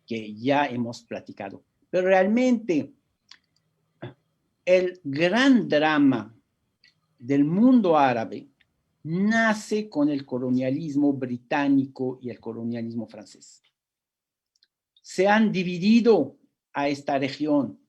que ya hemos platicado. Pero realmente el gran drama del mundo árabe nace con el colonialismo británico y el colonialismo francés. Se han dividido a esta región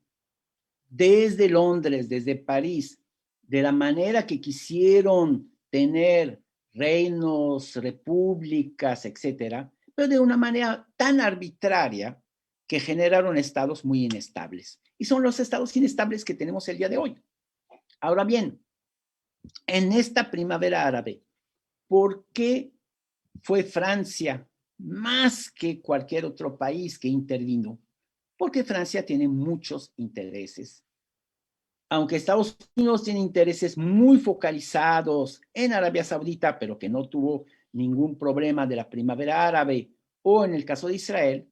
desde Londres, desde París, de la manera que quisieron tener reinos, repúblicas, etcétera, pero de una manera tan arbitraria que generaron estados muy inestables. Y son los estados inestables que tenemos el día de hoy. Ahora bien, en esta primavera árabe, ¿por qué fue Francia más que cualquier otro país que intervino? Porque Francia tiene muchos intereses. Aunque Estados Unidos tiene intereses muy focalizados en Arabia Saudita, pero que no tuvo ningún problema de la primavera árabe, o en el caso de Israel,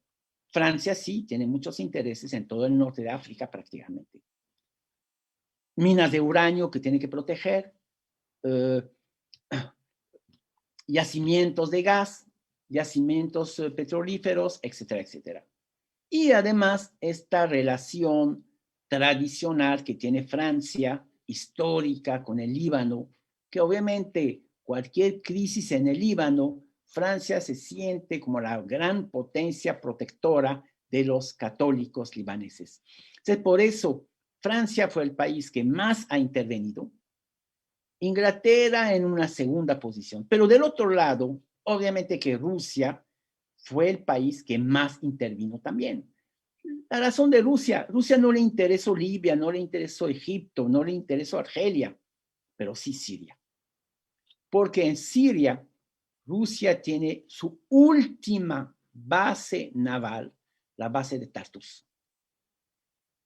Francia sí tiene muchos intereses en todo el norte de África prácticamente. Minas de uranio que tiene que proteger, yacimientos de gas, yacimientos petrolíferos, etcétera, etcétera. Y además esta relación tradicional que tiene Francia, histórica, con el Líbano, que obviamente cualquier crisis en el Líbano, Francia se siente como la gran potencia protectora de los católicos libaneses. Entonces, por eso, Francia fue el país que más ha intervenido, Inglaterra en una segunda posición, pero del otro lado, obviamente que Rusia fue el país que más intervino también. La razón de Rusia no le interesó Libia, no le interesó Egipto, no le interesó Argelia, pero sí Siria. Porque en Siria, Rusia tiene su última base naval, la base de Tartus.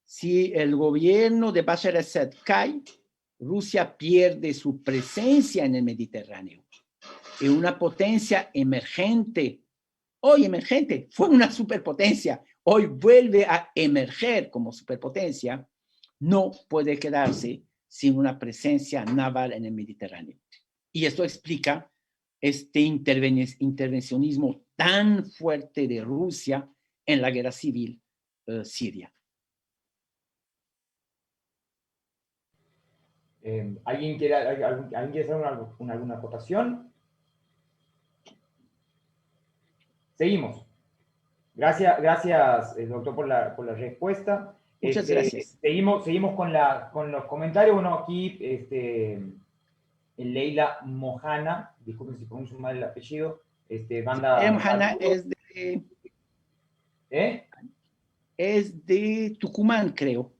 Si el gobierno de Bashar al-Assad cae, Rusia pierde su presencia en el Mediterráneo. Y una potencia emergente, hoy emergente, fue una superpotencia, hoy vuelve a emerger como superpotencia, no puede quedarse sin una presencia naval en el Mediterráneo. Y esto explica este intervencionismo tan fuerte de Rusia en la guerra civil siria. ¿Alguien quiere hacer alguna acotación? Seguimos. Gracias, doctor, por la respuesta. Muchas gracias. Seguimos con los comentarios. Bueno, aquí Leila Mohana, disculpen si pronuncio mal el apellido, manda... Mohana es de Tucumán, creo.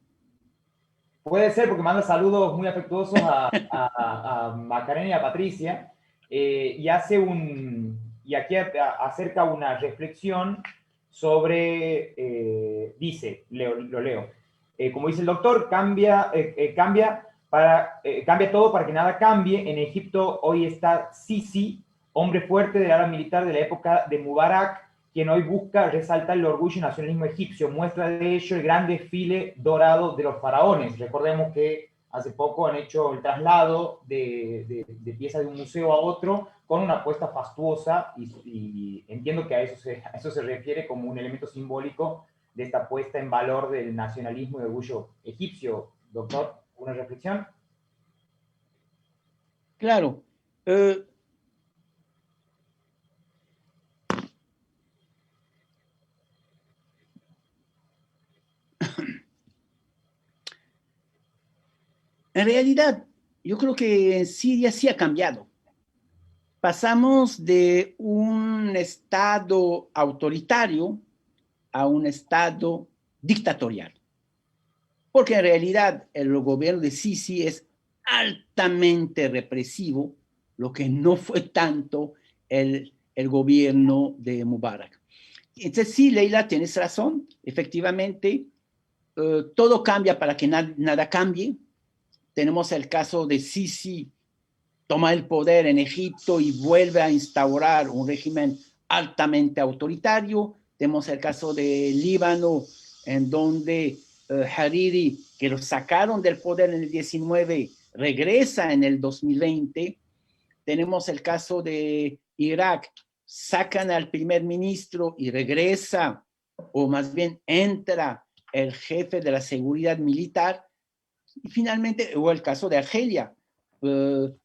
Puede ser, porque manda saludos muy afectuosos a Macarena y a Patricia, y aquí acerca una reflexión sobre, dice, lo leo, como dice el doctor, cambia todo para que nada cambie. En Egipto hoy está Sisi, hombre fuerte del ala militar de la época de Mubarak, quien hoy busca resaltar el orgullo y nacionalismo egipcio. Muestra de ello el gran desfile dorado de los faraones. Recordemos que hace poco han hecho el traslado de piezas de un museo a otro con una apuesta fastuosa, y entiendo que a eso se refiere como un elemento simbólico de esta puesta en valor del nacionalismo y orgullo egipcio. Doctor, ¿una reflexión? Claro. En realidad, yo creo que en Siria sí ha cambiado. Pasamos de un estado autoritario a un estado dictatorial. Porque en realidad el gobierno de Sisi es altamente represivo, lo que no fue tanto el gobierno de Mubarak. Entonces sí, Leila, tienes razón. Efectivamente, todo cambia para que nada cambie. Tenemos el caso de Sisi, toma el poder en Egipto y vuelve a instaurar un régimen altamente autoritario. Tenemos el caso de Líbano, en donde Hariri, que lo sacaron del poder en el 19, regresa en el 2020. Tenemos el caso de Irak, sacan al primer ministro y regresa, o más bien entra el jefe de la seguridad militar. Y finalmente, hubo el caso de Argelia,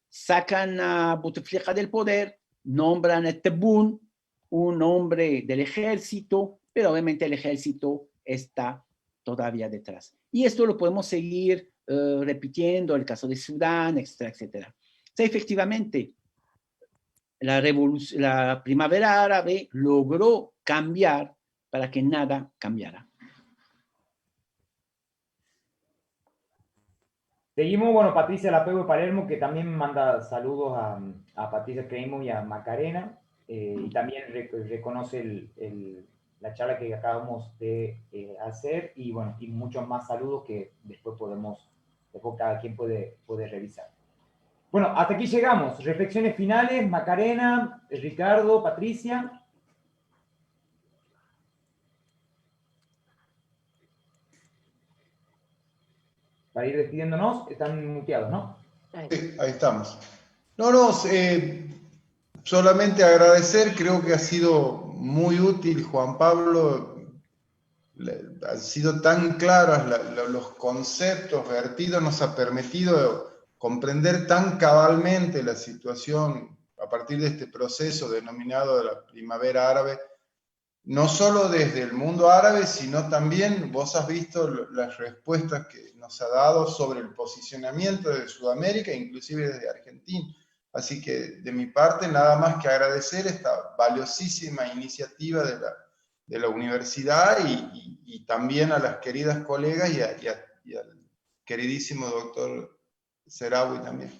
sacan a Bouteflika del poder, nombran a Tebboune, un hombre del ejército, pero obviamente el ejército está todavía detrás. Y esto lo podemos seguir repitiendo, el caso de Sudán, etcétera, etcétera. O sea, efectivamente, la primavera árabe logró cambiar para que nada cambiara. Seguimos, bueno, Patricia Lapego de Palermo, que también manda saludos a Patricia Creimo y a Macarena, y también reconoce la charla que acabamos de hacer, y bueno, y muchos más saludos que después cada quien puede revisar. Bueno, hasta aquí llegamos. Reflexiones finales, Macarena, Ricardo, Patricia. Para ir despidiéndonos, están muteados, ¿no? Sí, ahí estamos. Solamente agradecer, creo que ha sido muy útil, Juan Pablo, han sido tan claros los conceptos vertidos, nos ha permitido comprender tan cabalmente la situación a partir de este proceso denominado de la primavera árabe, no solo desde el mundo árabe, sino también vos has visto las respuestas que nos ha dado sobre el posicionamiento de Sudamérica, inclusive desde Argentina. Así que de mi parte nada más que agradecer esta valiosísima iniciativa de la universidad y también a las queridas colegas y al queridísimo doctor Serawi también.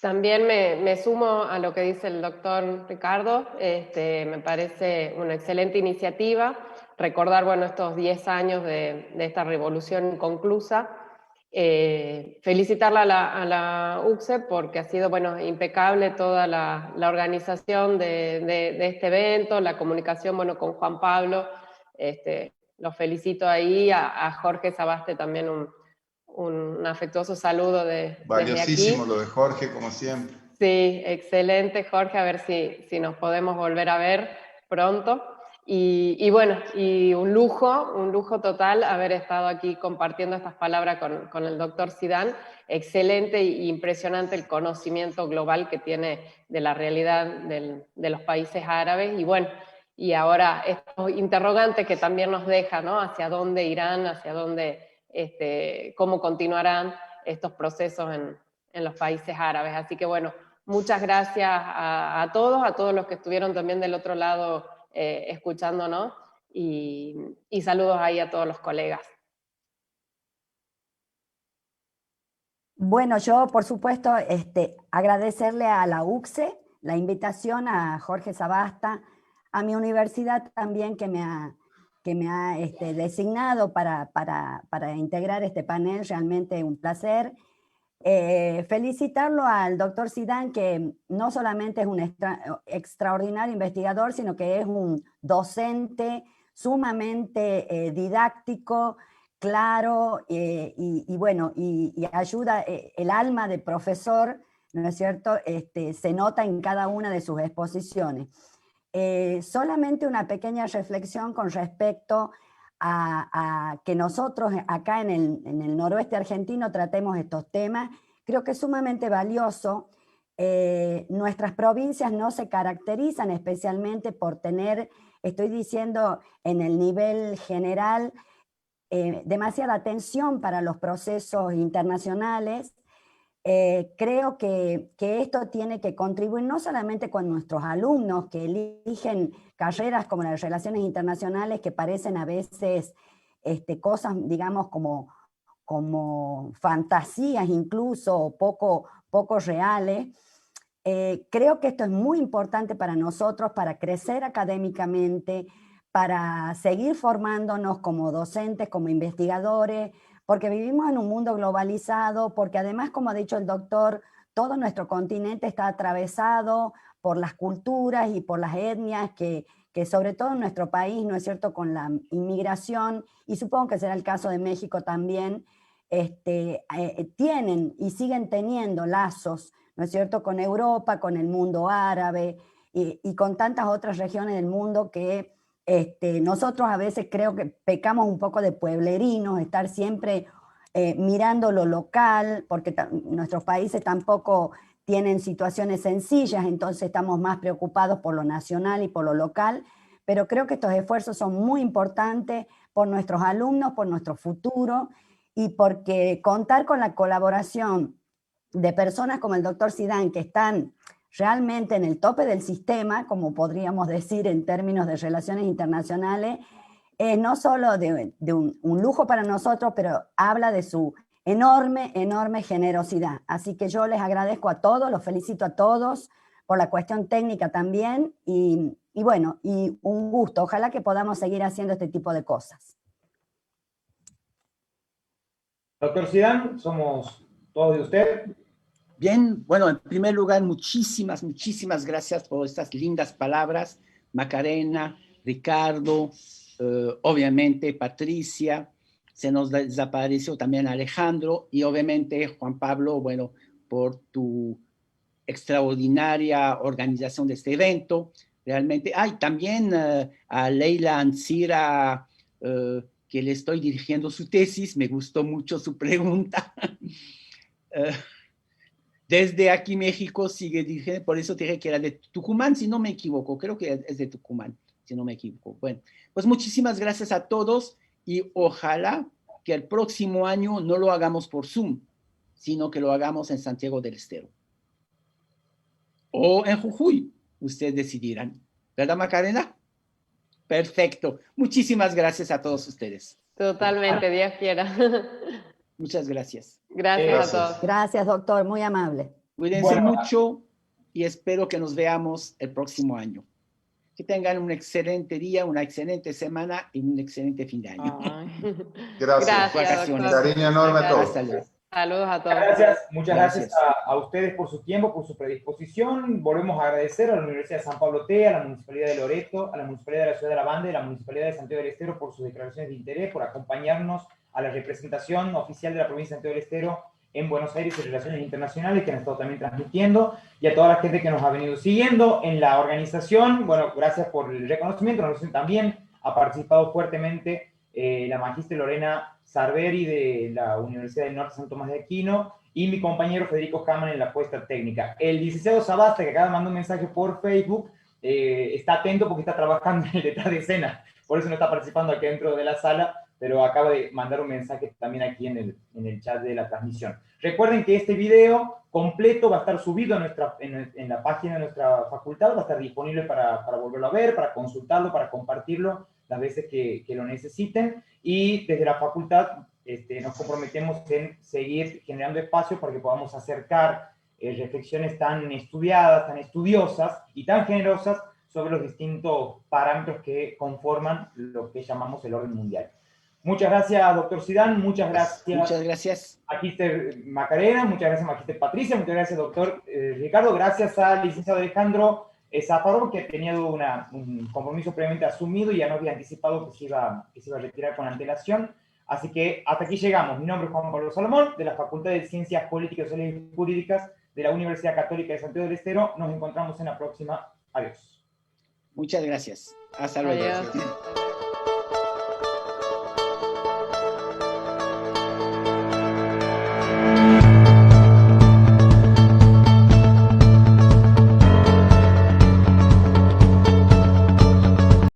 También me sumo a lo que dice el doctor Ricardo. Me parece una excelente iniciativa recordar, bueno, estos 10 años de esta revolución inconclusa. Felicitarla a la UCSE porque ha sido, bueno, impecable toda la organización de este evento, la comunicación, bueno, con Juan Pablo. Los felicito ahí, a Jorge Sabaste también un afectuoso saludo valiosísimo desde aquí. Lo de Jorge, como siempre. Sí, excelente, Jorge, a ver si nos podemos volver a ver pronto. Y bueno, y un lujo total haber estado aquí compartiendo estas palabras con el doctor Zidane. Excelente e impresionante el conocimiento global que tiene de la realidad de los países árabes. Y bueno, y ahora estos interrogantes que también nos deja, ¿no? Hacia dónde irán, hacia dónde, cómo continuarán estos procesos en los países árabes. Así que bueno, muchas gracias a todos los que estuvieron también del otro lado escuchándonos, y saludos ahí a todos los colegas. Bueno, yo por supuesto agradecerle a la UCSE la invitación, a Jorge Sabasta, a mi universidad también que me ha designado para integrar este panel, realmente un placer. Felicitarlo al doctor Zidane, que no solamente es un extraordinario investigador, sino que es un docente sumamente didáctico, claro, y bueno, y ayuda, el alma de profesor, ¿no es cierto?, se nota en cada una de sus exposiciones. Solamente una pequeña reflexión con respecto a que nosotros acá en el noroeste argentino tratemos estos temas. Creo que es sumamente valioso. Nuestras provincias no se caracterizan especialmente por tener, estoy diciendo en el nivel general, demasiada atención para los procesos internacionales. Creo que esto tiene que contribuir no solamente con nuestros alumnos que eligen carreras como las relaciones internacionales, que parecen a veces cosas, digamos, como fantasías incluso, poco reales. Creo que esto es muy importante para nosotros, para crecer académicamente, para seguir formándonos como docentes, como investigadores, porque vivimos en un mundo globalizado, porque además, como ha dicho el doctor, todo nuestro continente está atravesado por las culturas y por las etnias que sobre todo en nuestro país, ¿no es cierto?, con la inmigración, y supongo que será el caso de México también, tienen y siguen teniendo lazos, ¿no es cierto?, con Europa, con el mundo árabe y con tantas otras regiones del mundo que nosotros a veces creo que pecamos un poco de pueblerinos, estar siempre mirando lo local, porque nuestros países tampoco tienen situaciones sencillas, entonces estamos más preocupados por lo nacional y por lo local, pero creo que estos esfuerzos son muy importantes por nuestros alumnos, por nuestro futuro, y porque contar con la colaboración de personas como el doctor Zidane, que están realmente en el tope del sistema, como podríamos decir en términos de relaciones internacionales, no solo de un lujo para nosotros, pero habla de su enorme generosidad. Así que yo les agradezco a todos, los felicito a todos por la cuestión técnica también, y bueno, y un gusto. Ojalá que podamos seguir haciendo este tipo de cosas. Doctor Zidane, somos todos de usted. Bien, bueno, en primer lugar, muchísimas gracias por estas lindas palabras, Macarena, Ricardo, obviamente Patricia, se nos desapareció también Alejandro, y obviamente Juan Pablo, bueno, por tu extraordinaria organización de este evento, realmente. También a Leila Ancira, que le estoy dirigiendo su tesis, me gustó mucho su pregunta. Desde aquí México sigue dirigiendo, por eso dije que era de Tucumán, si no me equivoco, creo que es de Tucumán, si no me equivoco. Bueno, pues muchísimas gracias a todos, y ojalá que el próximo año no lo hagamos por Zoom, sino que lo hagamos en Santiago del Estero. O en Jujuy, ustedes decidirán. ¿Verdad, Macarena? Perfecto. Muchísimas gracias a todos ustedes. Totalmente, Dios quiera. Muchas gracias. Gracias a todos. Gracias, doctor, muy amable. Cuídense mucho y espero que nos veamos el próximo año. Que tengan un excelente día, una excelente semana y un excelente fin de año. Gracias. Doctor. Cariño enorme a todos. Saludos a todos. Muchas gracias a ustedes por su tiempo, por su predisposición. Volvemos a agradecer a la Universidad de San Pablo T, a la Municipalidad de Loreto, a la Municipalidad de la Ciudad de La Banda y a la Municipalidad de Santiago del Estero por sus declaraciones de interés, por acompañarnos a la representación oficial de la provincia de Santiago del Estero en Buenos Aires y Relaciones Internacionales, que han estado también transmitiendo, y a toda la gente que nos ha venido siguiendo en la organización. Bueno, gracias por el reconocimiento. La organización también ha participado fuertemente la magíster Lorena Sarberi de la Universidad del Norte San Tomás de Aquino y mi compañero Federico Hamann en la puesta técnica. El licenciado Sabasta, que acaba de mandar un mensaje por Facebook, está atento porque está trabajando en el detrás de escena, por eso no está participando aquí dentro de la sala, pero acaba de mandar un mensaje también aquí en el chat de la transmisión. Recuerden que este video completo va a estar subido en la página de nuestra facultad, va a estar disponible para volverlo a ver, para consultarlo, para compartirlo las veces que lo necesiten, y desde la facultad nos comprometemos en seguir generando espacio para que podamos acercar reflexiones tan estudiadas, tan estudiosas y tan generosas sobre los distintos parámetros que conforman lo que llamamos el orden mundial. Muchas gracias, doctor Zidane, muchas gracias. Magíster Macarena, muchas gracias, magíster Patricia, muchas gracias, doctor Ricardo, gracias al licenciado Alejandro Zafarov, que tenía un compromiso previamente asumido y ya nos había anticipado que se iba a retirar con antelación. Así que hasta aquí llegamos. Mi nombre es Juan Pablo Salomón, de la Facultad de Ciencias Políticas, Sociales y Jurídicas de la Universidad Católica de Santiago del Estero. Nos encontramos en la próxima. Adiós. Muchas gracias. Hasta luego. Adiós.